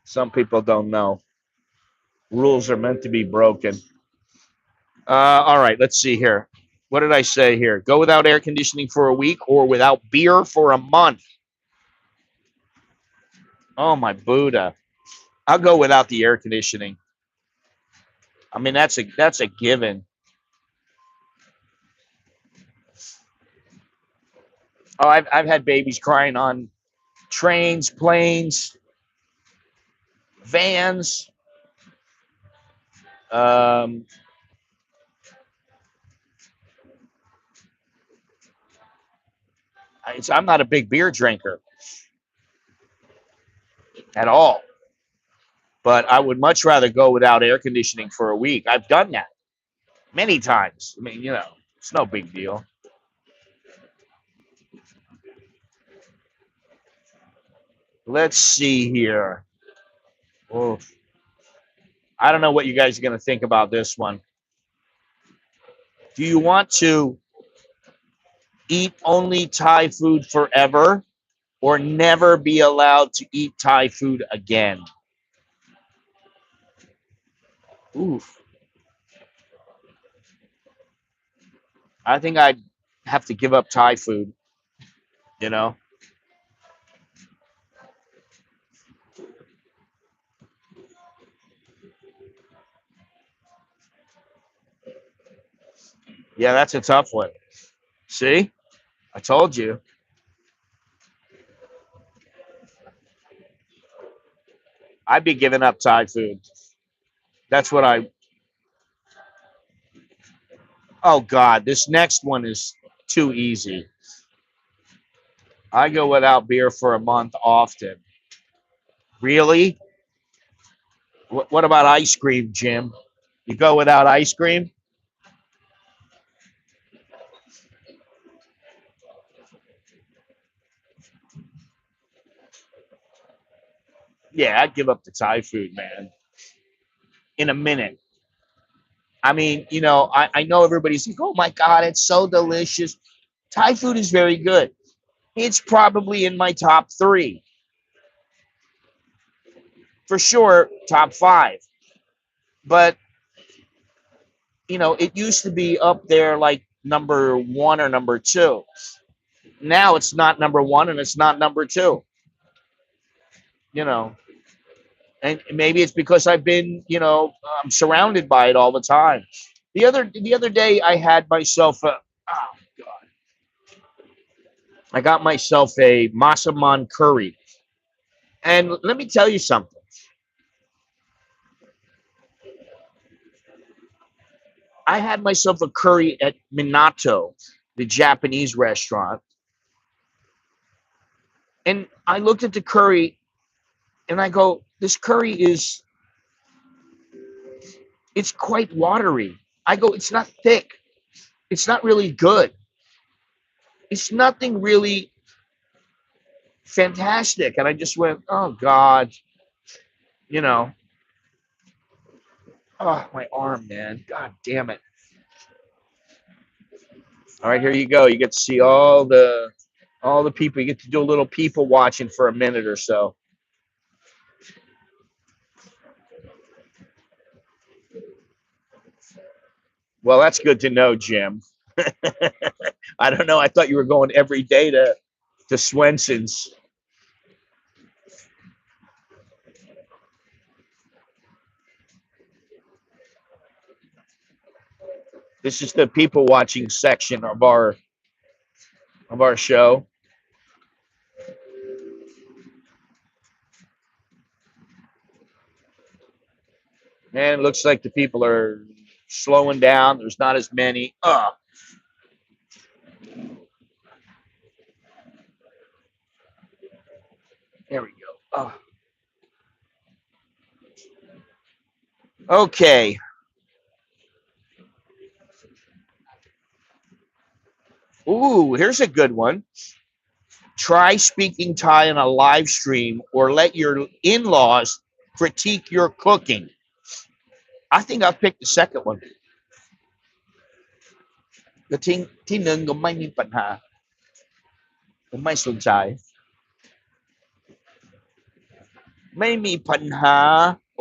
Some people don't know. Rules are meant to be broken. All right, let's see here. What did I say here? Go without air conditioning for a week or without beer for a month. Oh my Buddha. I'll go without the air conditioning. I mean, that's a given. Oh, I've had babies crying on trains, planes, vans. Um, I'm not a big beer drinker at all, but I would much rather go without air conditioning for a week. I've done that many times. I mean, it's no big deal. Let's see here. Oh, I don't know what you guys are going to think about this one. Do you want to eat only Thai food forever or never be allowed to eat Thai food again? Oof. I think I'd have to give up Thai food, you know? Yeah, that's a tough one. See? I told you. I'd be giving up Thai food. That's what I. Oh, God. This next one is too easy. I go without beer for a month often. Really? What about ice cream, Jim? You go without ice cream? Yeah, I'd give up the Thai food, man, in a minute. I mean, I know everybody's like, oh my God, it's so delicious. Thai food is very good. It's probably in my top three. For sure, top five. But, it used to be up there like number one or number two. Now it's not number one and it's not number two, you know. And maybe it's because I've been, I'm surrounded by it all the time. The other day I had myself I got myself a masaman curry. And let me tell you something. I had myself a curry at Minato, the Japanese restaurant. And I looked at the curry and I go, this curry it's quite watery. I go, it's not thick. It's not really good. It's nothing really fantastic. And I just went, oh God, you know, oh, my arm, man. God damn it. All right, here you go. You get to see all the people. You get to do a little people watching for a minute or so. Well, that's good to know, Jim. I don't know. I thought you were going every day to Swenson's. This is the people watching section of our show. And it looks like the people are slowing down. There's not as many. There we go. Okay. Ooh, here's a good one. Try speaking Thai on a live stream or let your in-laws critique your cooking. I think I'll pick the second one. ก็ทิ้งหนึ่งก็ไม่มีปัญหาผมไม่สนใจไม่มีปัญหา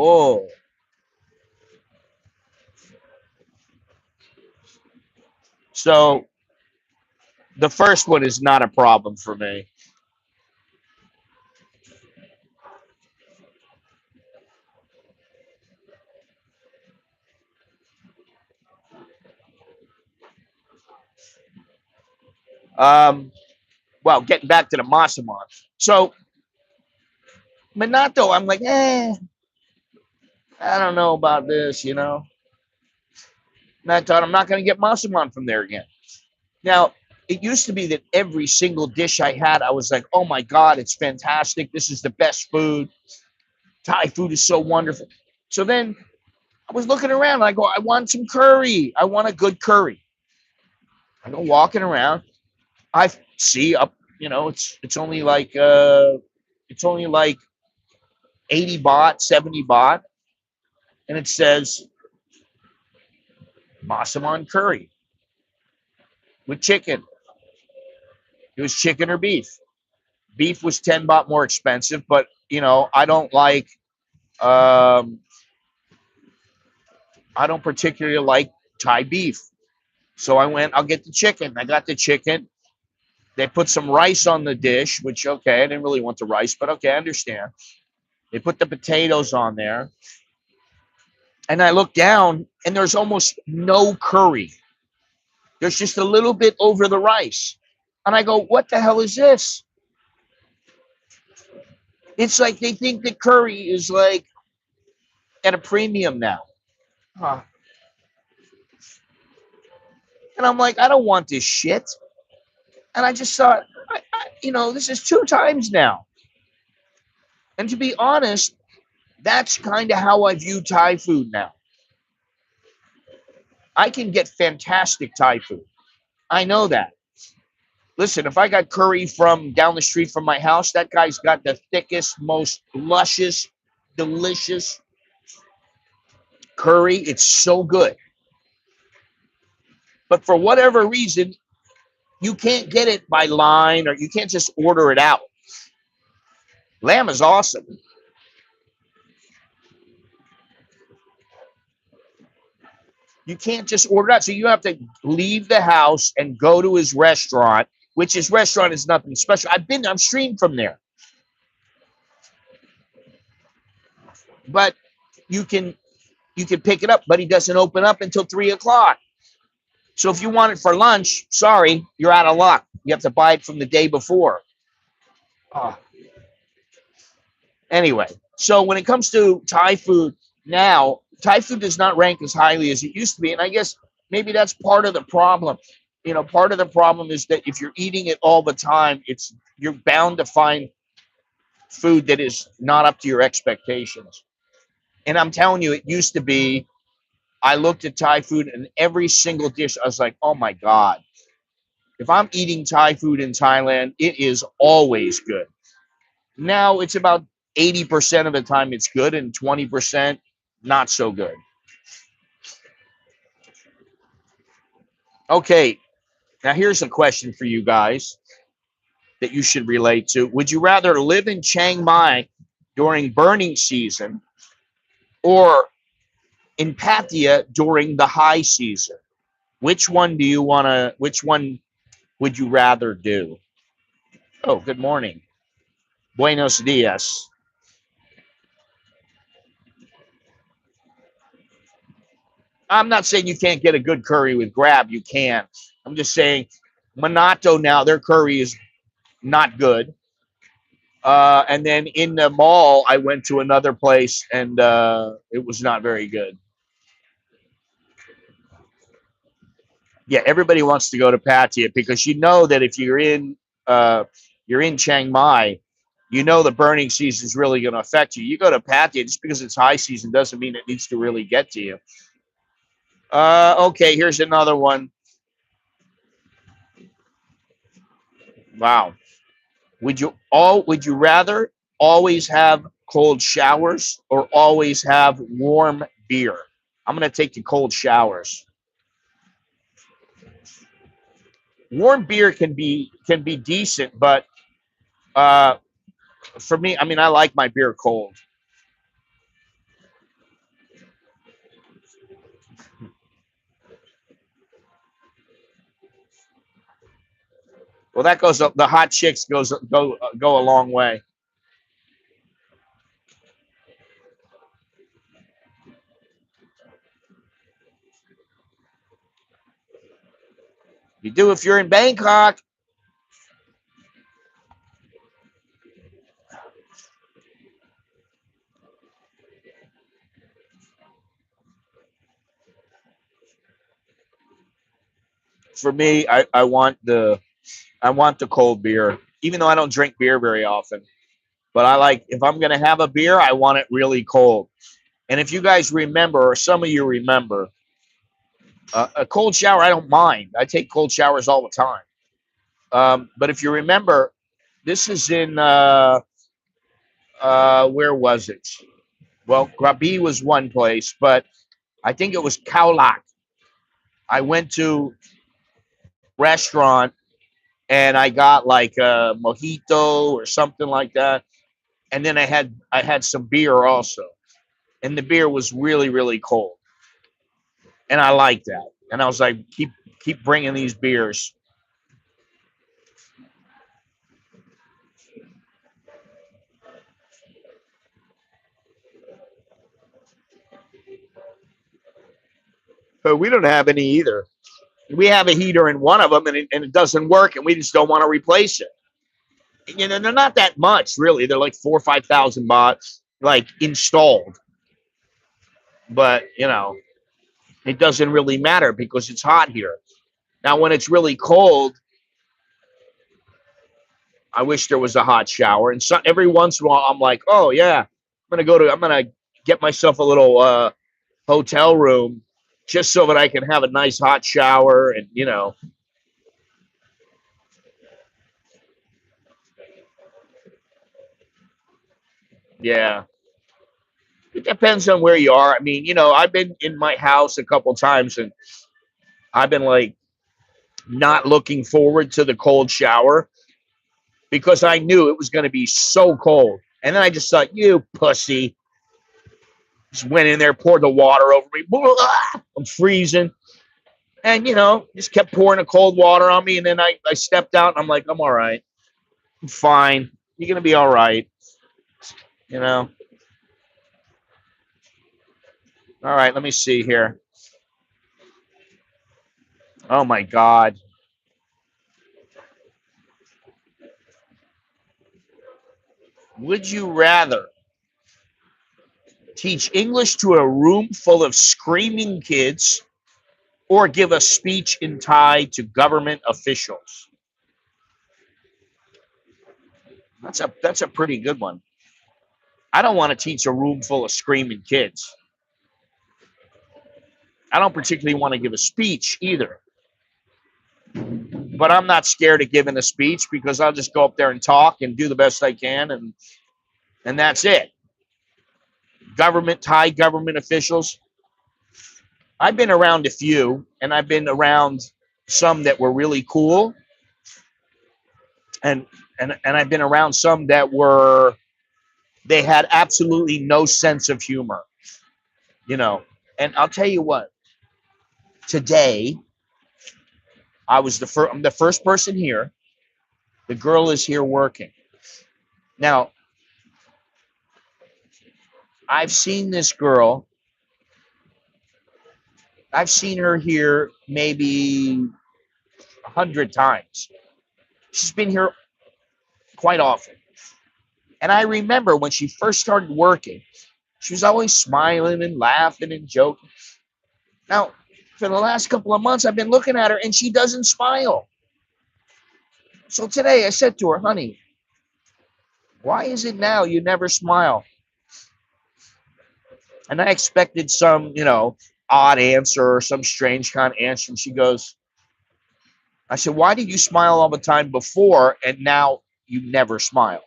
Oh, so the first one is not a problem for me. Well, getting back to the Masaman. So Minato, I'm like, I don't know about this, you know. And I thought I'm not going to get Masaman from there again. Now, it used to be that every single dish I had, I was like, oh my God, it's fantastic. This is the best food. Thai food is so wonderful. So then I was looking around and I go, I want some curry. I want a good curry. I go walking around. I see up, you know, it's only like 80 baht, 70 baht. And it says Masaman curry with chicken. It was chicken or beef. Beef was 10 baht more expensive, but you know, I don't particularly like Thai beef. So I went, I'll get the chicken. I got the chicken. They put some rice on the dish, which, okay, I didn't really want the rice, but okay, I understand. They put the potatoes on there. And I look down and there's almost no curry. There's just a little bit over the rice. And I go, what the hell is this? It's like they think that curry is like at a premium now. Huh. And I'm like, I don't want this shit. And I just thought, this is 2 times now. And to be honest, that's kind of how I view Thai food now. I can get fantastic Thai food. I know that. Listen, if I got curry from down the street from my house, that guy's got the thickest, most luscious, delicious curry. It's so good. But for whatever reason, you can't get it by line or you can't just order it out. Lamb is awesome. You can't just order it out. So you have to leave the house and go to his restaurant, which his restaurant is nothing special. I've streamed from there. But you can pick it up, but he doesn't open up until 3:00. So if you want it for lunch, sorry, you're out of luck. You have to buy it from the day before. Anyway, so when it comes to Thai food now, Thai food does not rank as highly as it used to be. And I guess maybe that's part of the problem. You know, part of the problem is that if you're eating it all the time, you're bound to find food that is not up to your expectations. And I'm telling you, it used to be, I looked at Thai food and every single dish, I was like, oh my God. If I'm eating Thai food in Thailand, it is always good. Now it's about 80% of the time it's good and 20% not so good. Okay, now here's a question for you guys that you should relate to. Would you rather live in Chiang Mai during burning season or in Pattaya during the high season? Which one do you want to? Which one would you rather do? Oh, good morning. Buenos dias. I'm not saying you can't get a good curry with Grab. You can. I'm just saying, Minato now their curry is not good. And then in the mall, I went to another place and it was not very good. Yeah, everybody wants to go to Pattaya because you know that if you're in Chiang Mai, you know the burning season is really going to affect you. You go to Pattaya just because it's high season doesn't mean it needs to really get to you. Okay, here's another one. Wow. Would you rather always have cold showers or always have warm beer? I'm going to take the cold showers. Warm beer can be decent, but uh, for me, I mean, I like my beer cold. Well, that goes up. The hot chicks go a long way. You do if you're in Bangkok. For me, I want the cold beer, even though I don't drink beer very often. But I like if I'm gonna have a beer, I want it really cold. And if you guys remember, or some of you remember, a cold shower, I don't mind. I take cold showers all the time. But if you remember, this is in where was it? Well, Krabi was one place, but I think it was Kaulak. I went to restaurant and I got like a mojito or something like that, and then I had some beer also, and the beer was really cold, and I liked that, and I was like, keep bringing these beers. But we don't have any either. We have a heater in one of them, and it doesn't work, and we just don't want to replace it. You know, they're not that much really. They're like 4 or 5 thousand baht, like installed. But you know, it doesn't really matter because it's hot here. Now, when it's really cold, I wish there was a hot shower. And so every once in a while, I'm like, oh yeah, I'm gonna get myself a little hotel room just so that I can have a nice hot shower. And you know, yeah, it depends on where you are. I mean, you know, I've been in my house a couple times, and I've been like not looking forward to the cold shower because I knew it was going to be so cold. And then I just thought, you pussy, just went in there, poured the water over me. I'm freezing. And, you know, just kept pouring the cold water on me. And then I stepped out and I'm like, I'm all right. I'm fine. You're going to be all right. You know, all right, let me see here. Oh my God. Would you rather teach English to a room full of screaming kids or give a speech in Thai to government officials? That's a pretty good one. I don't want to teach a room full of screaming kids. I don't particularly want to give a speech either. But I'm not scared of giving a speech because I'll just go up there and talk and do the best I can, and that's it. Government, Thai government officials. I've been around a few, and I've been around some that were really cool, and and I've been around some that were they had absolutely no sense of humor, you know. And I'll tell you what, today I'm the first person here. The girl is here working. Now, I've seen this girl. I've seen her here maybe 100 times. She's been here quite often. And I remember when she first started working, she was always smiling and laughing and joking. Now, for the last couple of months, I've been looking at her and she doesn't smile. So today I said to her, honey, why is it now you never smile? And I expected some, odd answer or some strange kind of answer. And she goes, I said, why did you smile all the time before and now you never smile?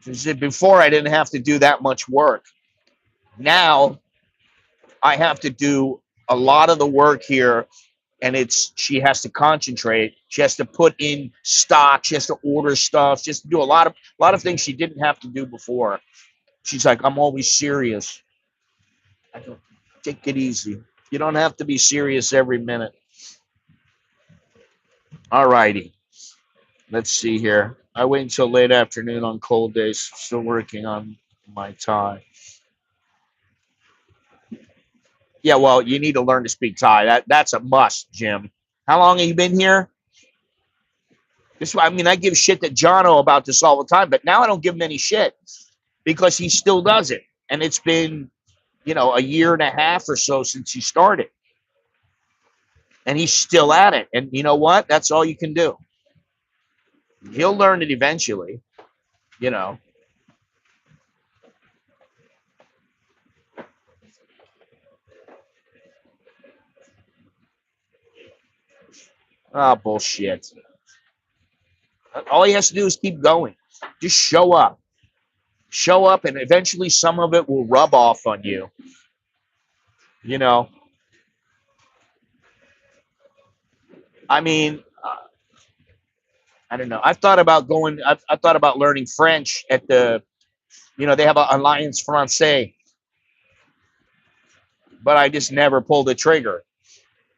She said, before I didn't have to do that much work. Now I have to do a lot of the work here, and she has to concentrate. She has to put in stock. She has to order stuff. She has to do a lot of things she didn't have to do before. She's like, I'm always serious. I go, take it easy. You don't have to be serious every minute. All righty. Let's see here. I wait until late afternoon on cold days. Still working on my Thai. Yeah, well, you need to learn to speak Thai. That's a must, Jim. How long have you been here? I give shit to Jono about this all the time, but now I don't give him any shit because he still does it. And it's been, a year and a half or so since he started. And he's still at it. And you know what? That's all you can do. He'll learn it eventually, Oh, bullshit. All he has to do is keep going. Just show up. Show up, and eventually some of it will rub off on you. I mean, I don't know. I've thought about going. I've thought about learning French at the. They have an Alliance Française, but I just never pulled the trigger.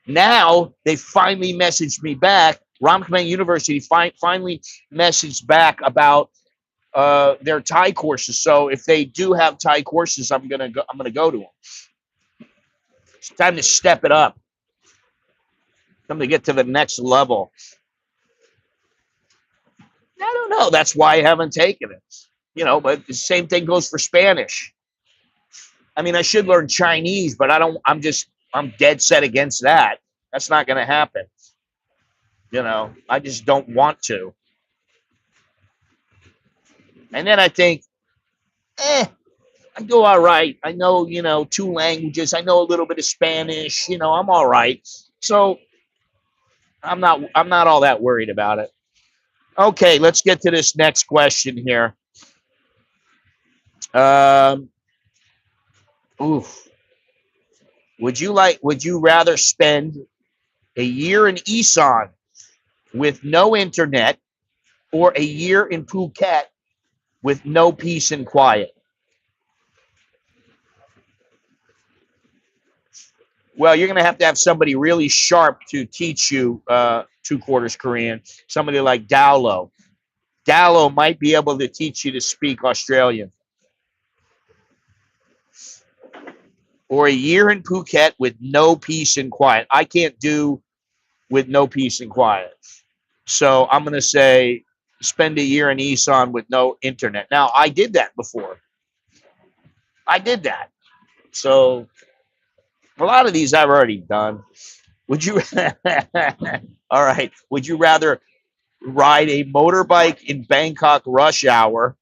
Now they finally messaged me back. Ramkman University finally messaged back about their Thai courses. So if they do have Thai courses, I'm gonna go to them. It's time to step it up. Time to get to the next level. I don't know. That's why I haven't taken it. But the same thing goes for Spanish. I should learn Chinese, but I'm dead set against that. That's not going to happen. I just don't want to. And then I think, I do all right. I know, 2 languages. I know a little bit of Spanish. I'm all right. So I'm not all that worried about it. Okay, let's get to this next question here. Oof. Would you rather spend a year in Isan with no internet or a year in Phuket with no peace and quiet? Well, you're going to have somebody really sharp to teach you 2/4 Korean. Somebody like Dowlo. Dowlo might be able to teach you to speak Australian. Or a year in Phuket with no peace and quiet. I can't do with no peace and quiet. So I'm going to say spend a year in Isan with no internet. Now, I did that before. I did that. So a lot of these I've already done. Would you? All right. Would you rather ride a motorbike in Bangkok rush hour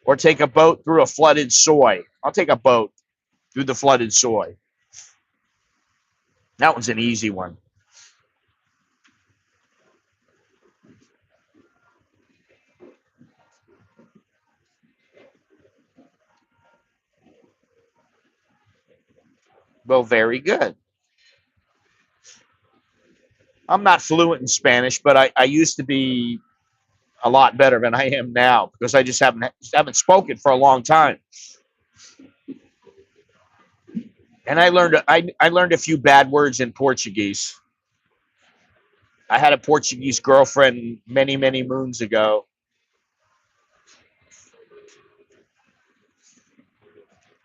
or take a boat through a flooded soy? I'll take a boat through the flooded soy. That one's an easy one. Well, very good. I'm not fluent in Spanish, but I used to be a lot better than I am now because I just haven't spoken for a long time. And I learned a few bad words in Portuguese. I had a Portuguese girlfriend many, many moons ago.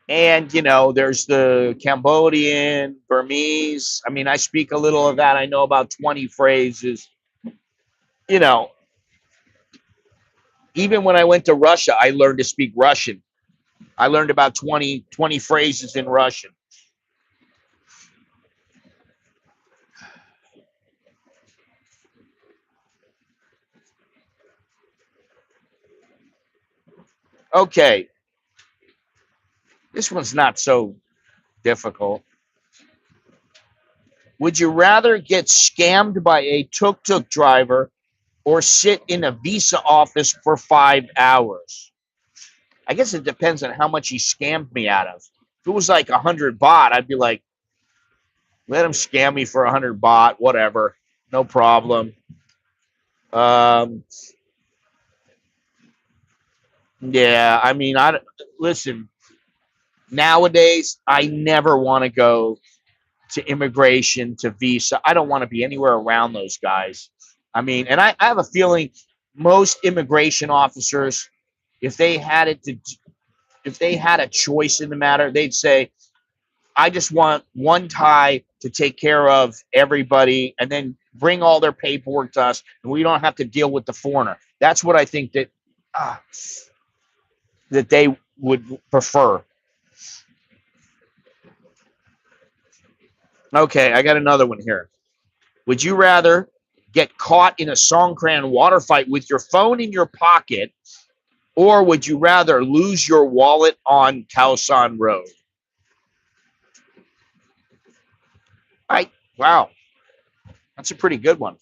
And, you know, there's the Cambodian, Burmese. I mean, I speak a little of that. I know about 20 phrases. You know, even when I went to Russia, I learned to speak Russian. I learned about 20 phrases in Russian. Okay, this one's not so difficult. Would you rather get scammed by a tuk-tuk driver or sit in a visa office for 5 hours? I guess it depends on how much he scammed me out of. If it was like 100 baht, I'd be like, let him scam me for 100 baht, whatever, no problem. Um, yeah, I mean, I listen. Nowadays, I never want to go to immigration, to visa. I don't want to be anywhere around those guys. I mean, and I have a feeling most immigration officers, if they had it to, if they had a choice in the matter, they'd say, I just want one Thai to take care of everybody and then bring all their paperwork to us, and we don't have to deal with the foreigner. That's what I think uh, that they would prefer. Okay, I got another one here. Would you rather get caught in a Songkran water fight with your phone in your pocket, or would you rather lose your wallet on Khao Road? Wow, that's a pretty good one.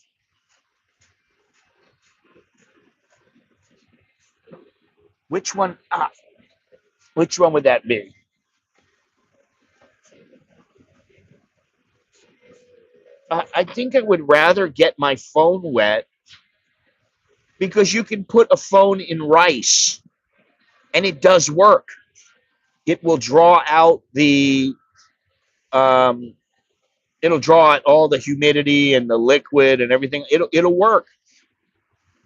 Which one? Which one would that be? I think I would rather get my phone wet because you can put a phone in rice and it does work. It will draw out um, it'll draw out all the humidity and the liquid and everything. It'll work.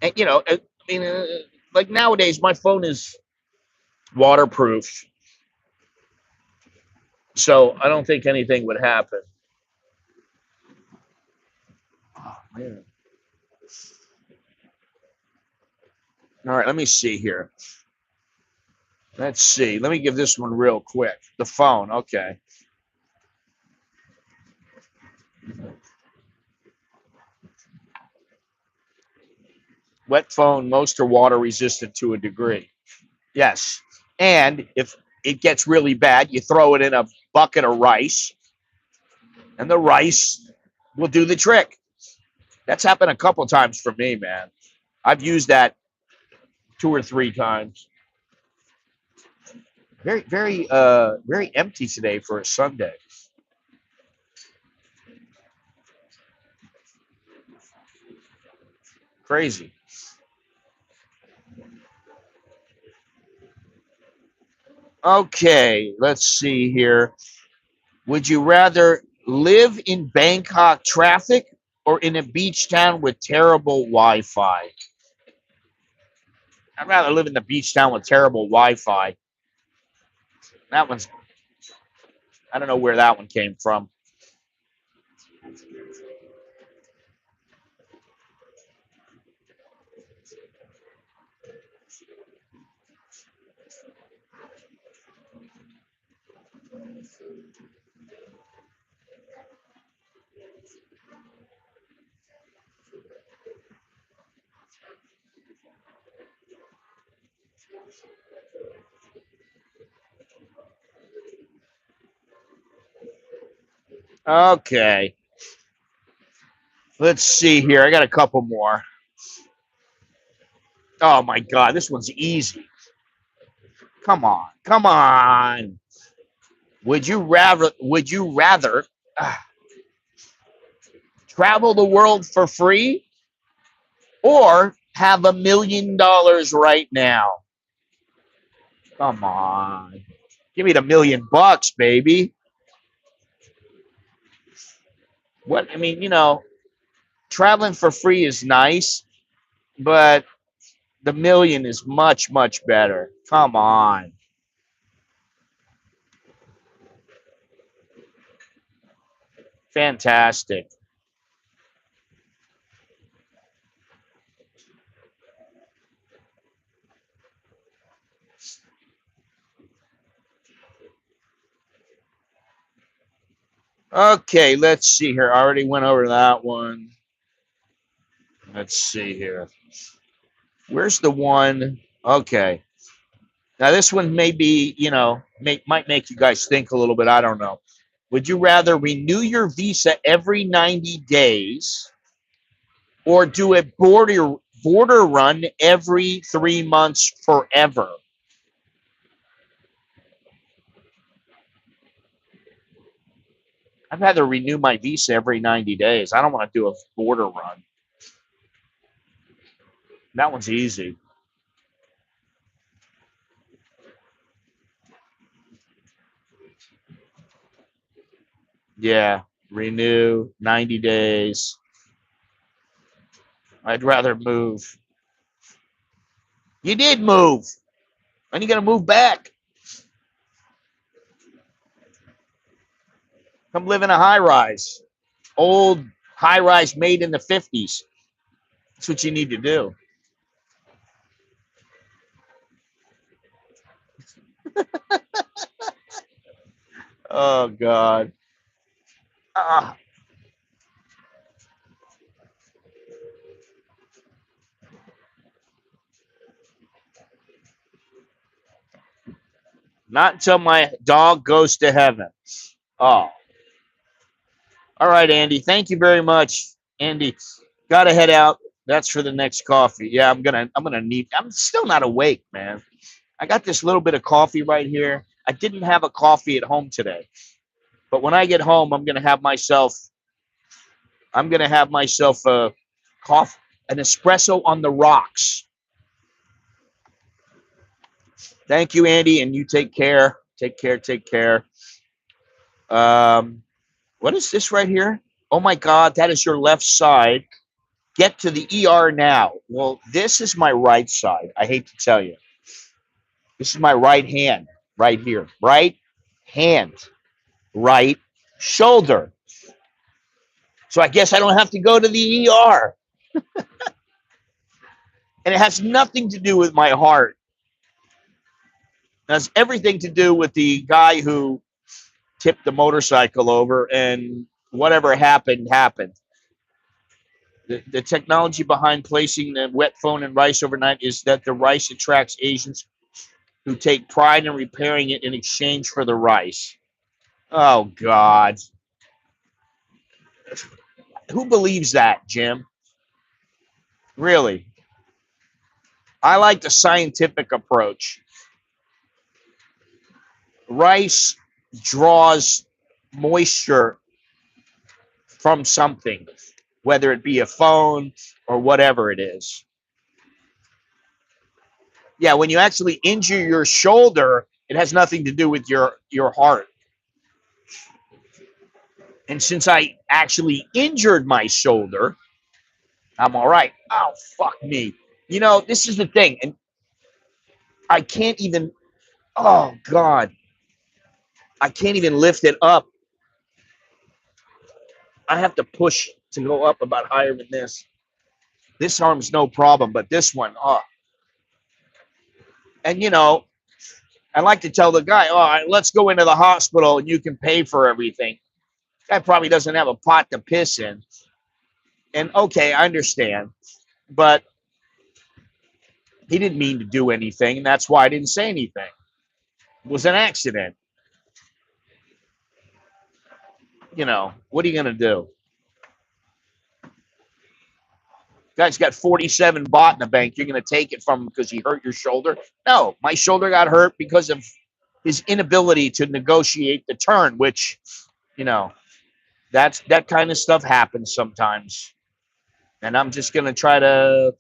And you know, I mean, like nowadays, my phone is waterproof, so I don't think anything would happen. Oh, man. All right, let me see here. Let's see. Let me give this one real quick. The phone. Okay. Wet phone, most are water resistant to a degree. Yes. And if it gets really bad, you throw it in a bucket of rice, and the rice will do the trick. That's happened a couple times for me, man. I've used that 2 or 3 times. Very, very, very empty today for a Sunday. Crazy. Okay, let's see here. Would you rather live in Bangkok traffic or in a beach town with terrible Wi-Fi? I'd rather live in the beach town with terrible Wi-Fi. That one's, I don't know where that one came from. Okay, let's see here. I got a couple more. Oh my God, this one's easy. Come on, come on. Would you rather uh, travel the world for free or have $1 million right now? Come on. Give me the $1 million, baby. What I mean, you know, traveling for free is nice, but the million is much, much better. Come on. Fantastic. Okay, let's see here. I already went over that one. Let's see here. Where's the one? Okay. Now this one may be, might make you guys think a little bit. I don't know. Would you rather renew your visa every 90 days or do a border run every 3 months forever? I'd rather renew my visa every 90 days. I don't want to do a border run. That one's easy. Yeah, renew 90 days. I'd rather move. You did move. And you got to move back. Come live in a high rise. Old high rise made in the 50s. That's what you need to do. Oh, God. Uh, Not until my dog goes to heaven. Oh, all right, Andy. Thank you very much, Andy. Got to head out. That's for the next coffee. Yeah, I'm gonna need. I'm still not awake, man. I got this little bit of coffee right here. I didn't have a coffee at home today, but when I get home, I'm gonna have myself. I'm gonna have myself a coffee, an espresso on the rocks. Thank you, Andy, and you take care. Take care. Take care. Um, what is this right here? Oh my God, that is your left side. Get to the ER now. Well, this is my right side. I hate to tell you. This is my right hand right here. Right hand, right shoulder. So I guess I don't have to go to the ER. And it has nothing to do with my heart. It has everything to do with the guy who tipped the motorcycle over and whatever happened, happened. The technology behind placing the wet phone in rice overnight is that the rice attracts Asians who take pride in repairing it in exchange for the rice. Oh, God. Who believes that, Jim? Really? I like the scientific approach. Rice draws moisture from something, whether it be a phone or whatever it is. Yeah, when you actually injure your shoulder, it has nothing to do with your heart. And since I actually injured my shoulder, I'm all right. Oh, fuck me. This is the thing. And I can't even, oh, God. I can't even lift it up. I have to push to go up about higher than this. This arm's no problem, but this one, oh. And, I like to tell the guy, all right, let's go into the hospital and you can pay for everything. Guy probably doesn't have a pot to piss in. And okay, I understand. But he didn't mean to do anything, and that's why I didn't say anything. It was an accident. What are you going to do? Guy's got 47 baht in the bank. You're going to take it from him because he hurt your shoulder? No, my shoulder got hurt because of his inability to negotiate the turn, which, that kind of stuff happens sometimes. And I'm just going to try to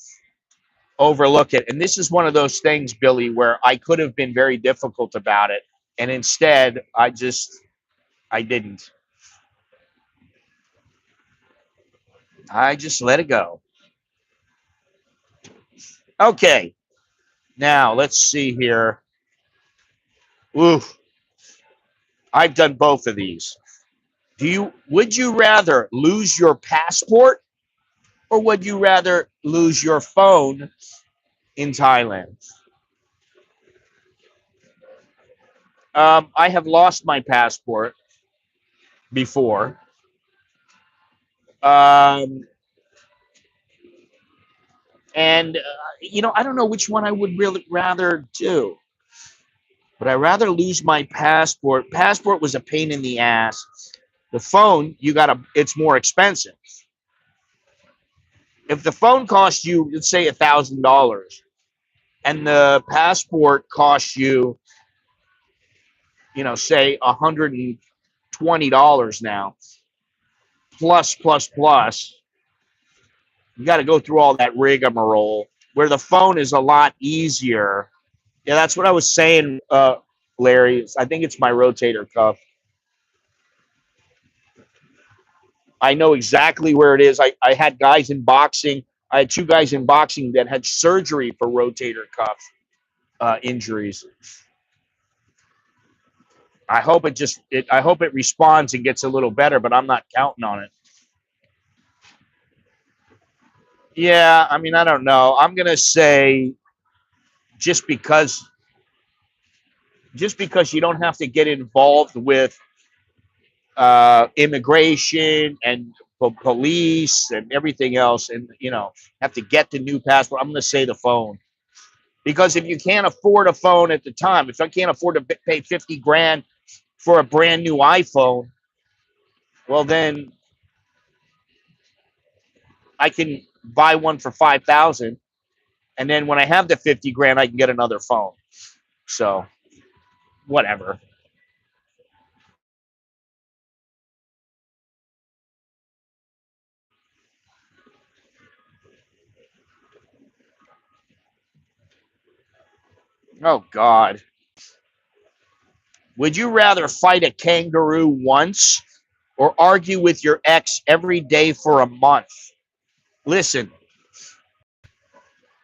overlook it. And this is one of those things, Billy, where I could have been very difficult about it. And instead, I didn't. I just let it go. Okay. Now let's see here. Oof. I've done both of these. Would you rather lose your passport or would you rather lose your phone in Thailand? I have lost my passport before. Um, and I don't know which one I would really rather do. But I'd rather lose my passport. Passport was a pain in the ass. The phone, it's more expensive. If the phone costs you, let's say $1,000, and the passport costs you, say $120 now, plus, you got to go through all that rigmarole. Where the phone is a lot easier. Yeah, that's what I was saying, Larry. I think it's my rotator cuff. I know exactly where it is. I had guys in boxing. I had two guys in boxing that had surgery for rotator cuff injuries. I hope it responds and gets a little better, but I'm not counting on it. Yeah, I mean, I don't know. I'm gonna say just because you don't have to get involved with immigration and police and everything else, and have to get the new passport. I'm gonna say the phone. Because if you can't afford a phone at the time, if I can't afford to pay 50 grand for a brand new iPhone, well, then I can buy one for 5,000. And then when I have the 50 grand, I can get another phone. So, whatever. Oh, God. Would you rather fight a kangaroo once or argue with your ex every day for a month? Listen,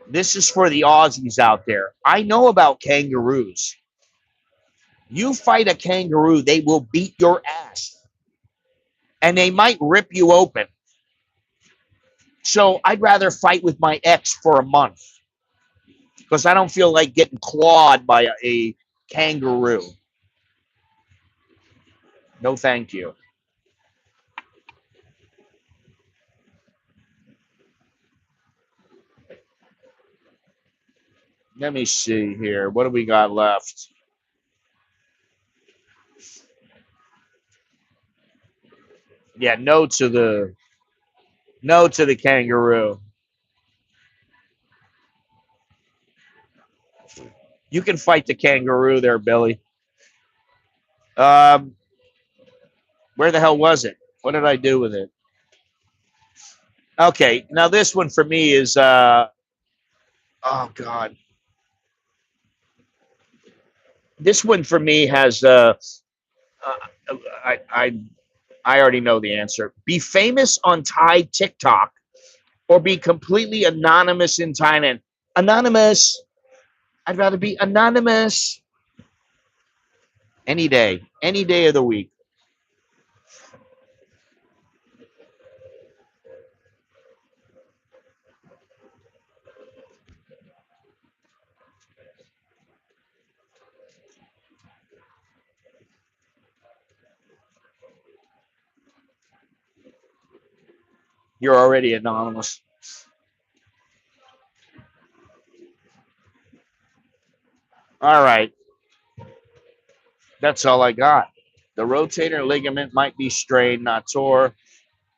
this is for the Aussies out there. I know about kangaroos. You fight a kangaroo, they will beat your ass and they might rip you open. So I'd rather fight with my ex for a month because I don't feel like getting clawed by a kangaroo. No, thank you. Let me see here. What do we got left? Yeah, no to the kangaroo. You can fight the kangaroo there, Billy. Um, where the hell was it? What did I do with it? Okay, now this one for me is oh God. This one for me has I I I already know the answer. Be famous on Thai TikTok or be completely anonymous in Thailand. Anonymous. I'd rather be anonymous any day of the week. You're already anonymous. All right. That's all I got. The rotator ligament might be strained, not tore.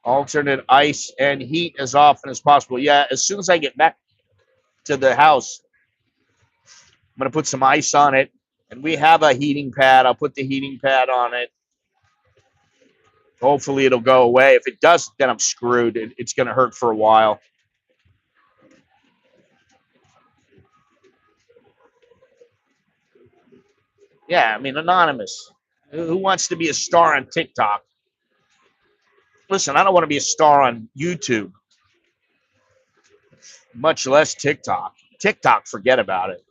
Alternate ice and heat as often as possible. Yeah, as soon as I get back to the house, I'm going to put some ice on it. And we have a heating pad. I'll put the heating pad on it. Hopefully it'll go away. If it doesn't, then I'm screwed. It's going to hurt for a while. Yeah, I mean, anonymous. Who wants to be a star on TikTok? Listen, I don't want to be a star on YouTube, much less TikTok. TikTok, forget about it.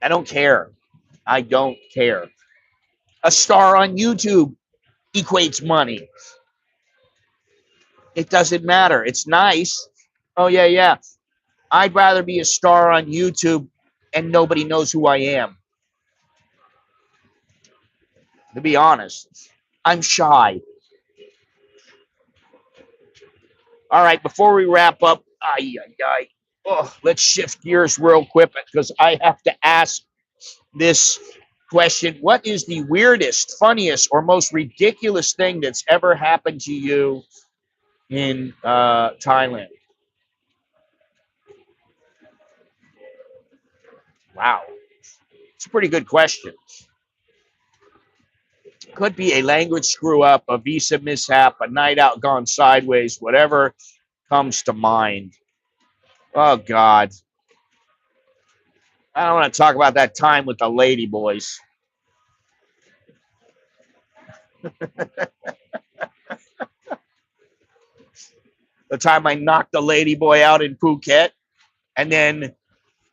I don't care. I don't care. A star on YouTube equates money. It doesn't matter. It's nice. Oh, yeah, yeah. I'd rather be a star on YouTube and nobody knows who I am. To be honest, I'm shy. All right, before we wrap up, let's shift gears real quick because I have to ask this question. What is the weirdest, funniest, or most ridiculous thing that's ever happened to you in Thailand? Wow. It's a pretty good question. Could be a language screw up, a visa mishap, a night out gone sideways, whatever comes to mind. Oh, God. I don't want to talk about that time with the lady boys. The time I knocked the lady boy out in Phuket and then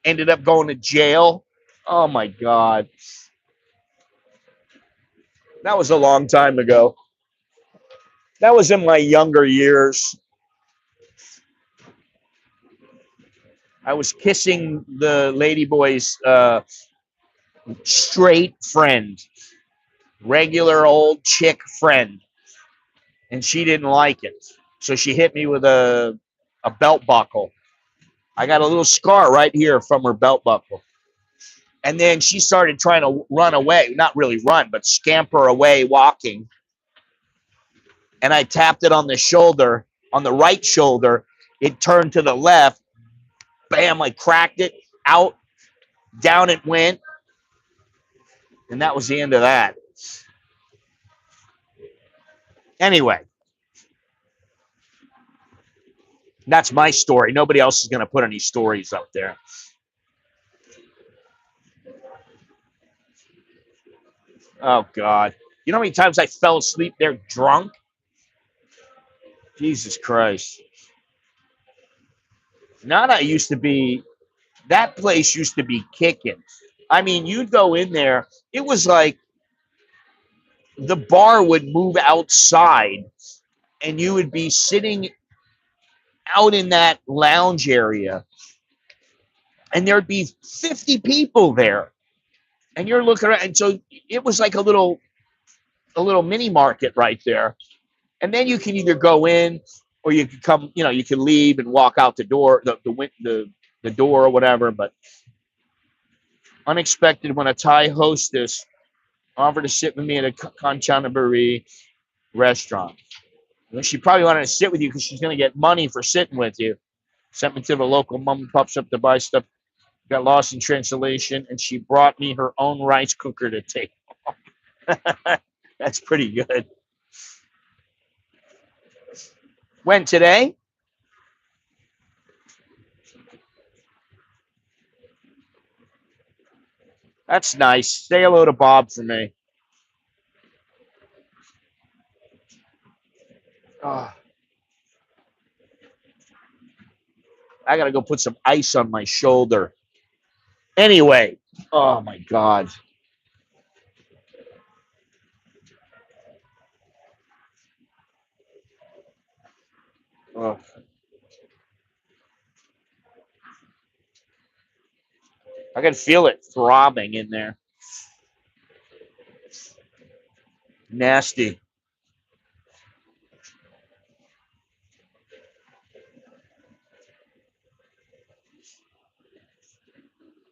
ended up going to jail. Oh, my God. That was a long time ago. That was in my younger years. I was kissing the lady boy's straight friend, regular old chick friend, and she didn't like it. So she hit me with a belt buckle. I got a little scar right here from her belt buckle. And then she started trying to run away, not really run, but scamper away walking. And I tapped it on the shoulder, on the right shoulder. It turned to the left. Bam, I cracked it out. Down it went. And that was the end of that. Anyway, that's my story. Nobody else is going to put any stories up there. Oh, God. You know how many times I fell asleep there drunk? Jesus Christ. Nana used to be, that place used to be kicking. I mean, you'd go in there, it was like the bar would move outside and you would be sitting out in that lounge area and there'd be 50 people there. And you're looking around, and so it was like a little mini market right there. And then you can either go in or you can come, you can leave and walk out the door, the door or whatever. But unexpected when a Thai hostess offered to sit with me at a Kanchanaburi restaurant. She probably wanted to sit with you because she's going to get money for sitting with you. Sent me to the local mom and pop shop to buy stuff. Got lost in translation, and she brought me her own rice cooker to take. That's pretty good. When today? That's nice. Say hello to Bob for me. Oh, I got to go put some ice on my shoulder. Anyway, oh my God. Oh. I can feel it throbbing in there. Nasty.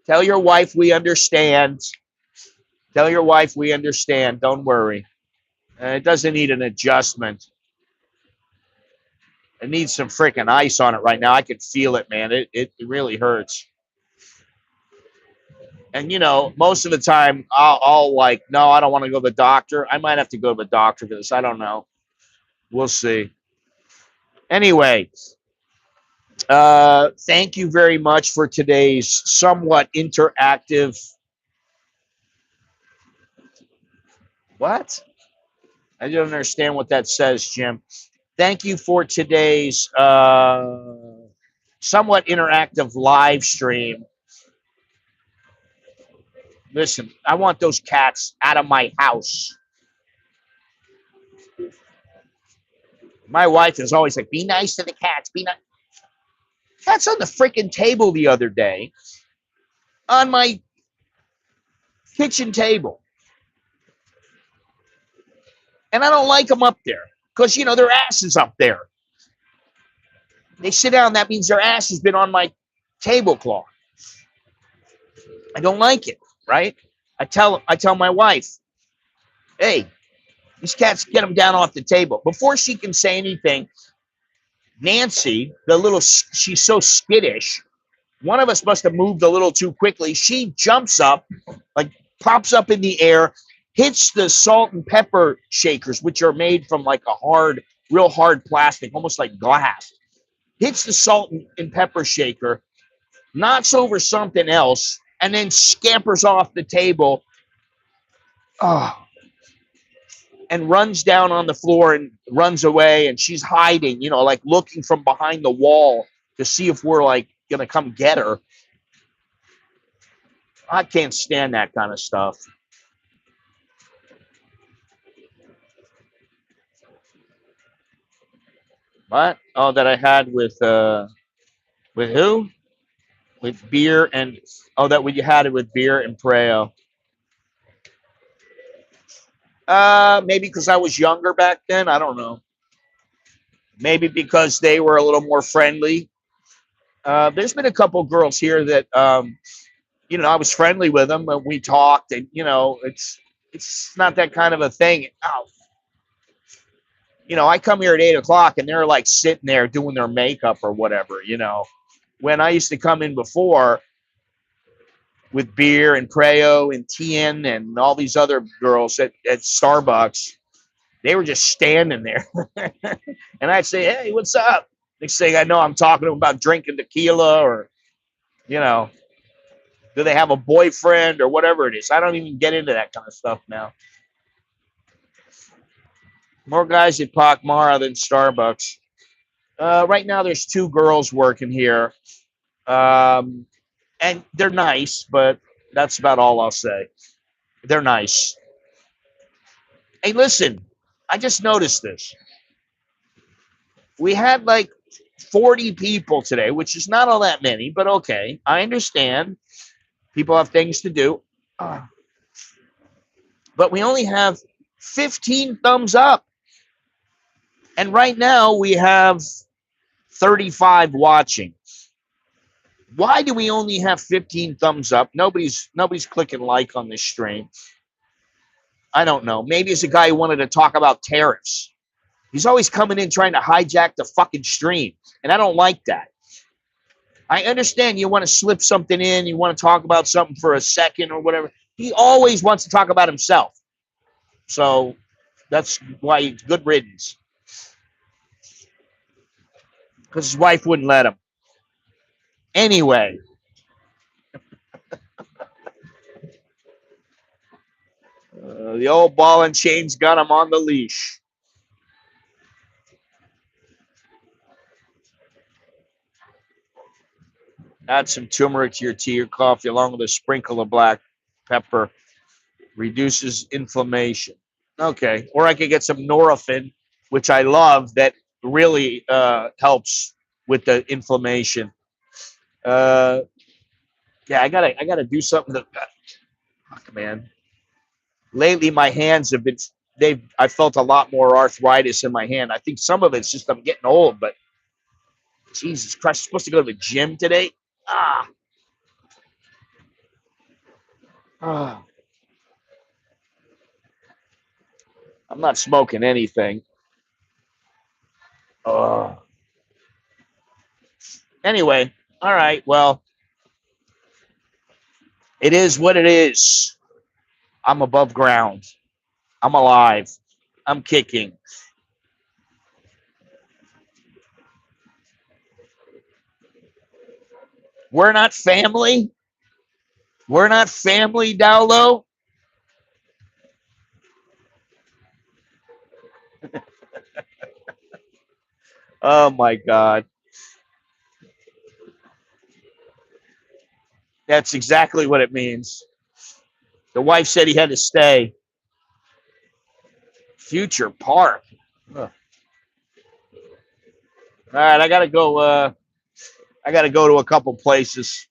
Tell your wife we understand. Tell your wife we understand. Don't worry. It doesn't need an adjustment. It needs some freaking ice on it right now. I can feel it, man. It really hurts. And most of the time, I'll like, no, I don't want to go to the doctor. I might have to go to the doctor for this. I don't know. We'll see. Anyway, thank you very much for today's somewhat interactive. What? I don't understand what that says, Jim. Thank you for today's somewhat interactive live stream. Listen, I want those cats out of my house. My wife is always like, be nice to the cats. Be nice. Cats on the freaking table the other day, on my kitchen table. And I don't like them up there because, their ass is up there. They sit down, that means their ass has been on my tablecloth. I don't like it, right? I tell my wife, hey, these cats, get them down off the table. Before she can say anything, Nancy, she's so skittish. One of us must have moved a little too quickly. She jumps up, like pops up in the air, hits the salt and pepper shakers, which are made from like real hard plastic, almost like glass. Hits the salt and pepper shaker, knocks over something else, and then scampers off the table. Oh, and runs down on the floor and runs away. And she's hiding, like looking from behind the wall to see if we're like going to come get her. I can't stand that kind of stuff. What? Oh, that I had with who? With beer and that we had it with beer and Preo. Maybe because I was younger back then. I don't know. Maybe because they were a little more friendly. There's been a couple girls here that I was friendly with them and we talked, and it's not that kind of a thing. Oh, I come here at 8 o'clock and they're like sitting there doing their makeup or whatever. When I used to come in before with beer and Preo and Tien and all these other girls at Starbucks, they were just standing there. And I'd say, hey, what's up? Next thing I know, I'm talking to them about drinking tequila or, do they have a boyfriend or whatever it is. I don't even get into that kind of stuff now. More guys at Pakmara than Starbucks. Right now, there's 2 girls working here. And they're nice, but that's about all I'll say. They're nice. Hey, listen, I just noticed this. We had like 40 people today, which is not all that many, but okay. I understand. People have things to do. But we only have 15 thumbs up. And right now we have 35 watching. Why do we only have 15 thumbs up? Nobody's clicking like on this stream. I don't know. Maybe it's a guy who wanted to talk about tariffs. He's always coming in trying to hijack the fucking stream. And I don't like that. I understand you want to slip something in. You want to talk about something for a second or whatever. He always wants to talk about himself. So that's why he's good riddance. Because his wife wouldn't let him. Anyway. The old ball and chain's got him on the leash. Add some turmeric to your tea or coffee along with a sprinkle of black pepper. Reduces inflammation. Okay. Or I could get some Nurofen, which I love, that really helps with the inflammation. Yeah, I gotta do something to. Fuck, man. Lately, my hands have been. I felt a lot more arthritis in my hand. I think some of it's just I'm getting old, but Jesus Christ, I'm supposed to go to the gym today. I'm not smoking anything. Anyway, all right. Well, It is what it is. I'm above ground. I'm alive. I'm kicking. We're not family. We're not family, Dowlo. Oh my God. That's exactly what it means. The wife said he had to stay. Future Park. Ugh. All right, I gotta go. I gotta go to a couple places.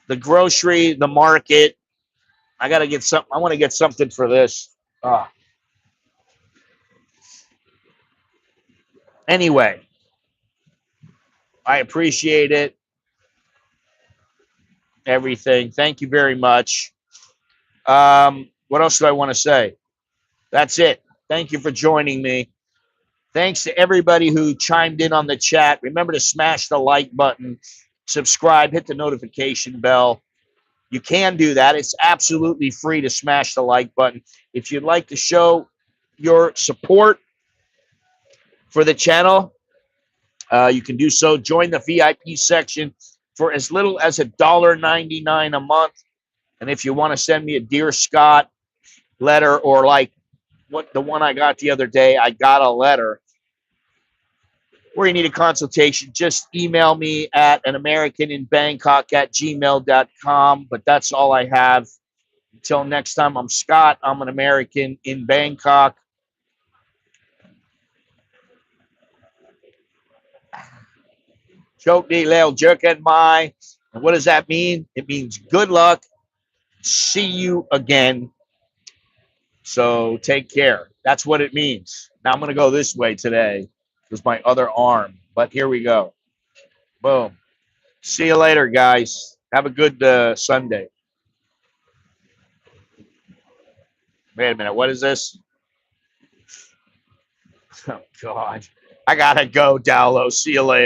The grocery, the market. I gotta get something. I want to get something for this. Oh. Anyway, I appreciate it. Everything. Thank you very much. What else do I want to say? That's it. Thank you for joining me. Thanks to everybody who chimed in on the chat. Remember to smash the like button, subscribe, hit the notification bell. You can do that. It's absolutely free to smash the like button. If you'd like to show your support for the channel, you can do so. Join the VIP section for as little as $1.99 a month. And if you want to send me a Dear Scott letter, or like what the one I got the other day, I got a letter, or you need a consultation, just email me at anamericaninbangkok@gmail.com. But that's all I have. Until next time, I'm Scott. I'm an American in Bangkok. Choke de leo jerk at my. And what does that mean? It means good luck. See you again. So take care. That's what it means. Now I'm going to go this way today with my other arm. But here we go. Boom. See you later, guys. Have a good Sunday. Wait a minute. What is this? Oh, God. I got to go, Dowlo. See you later.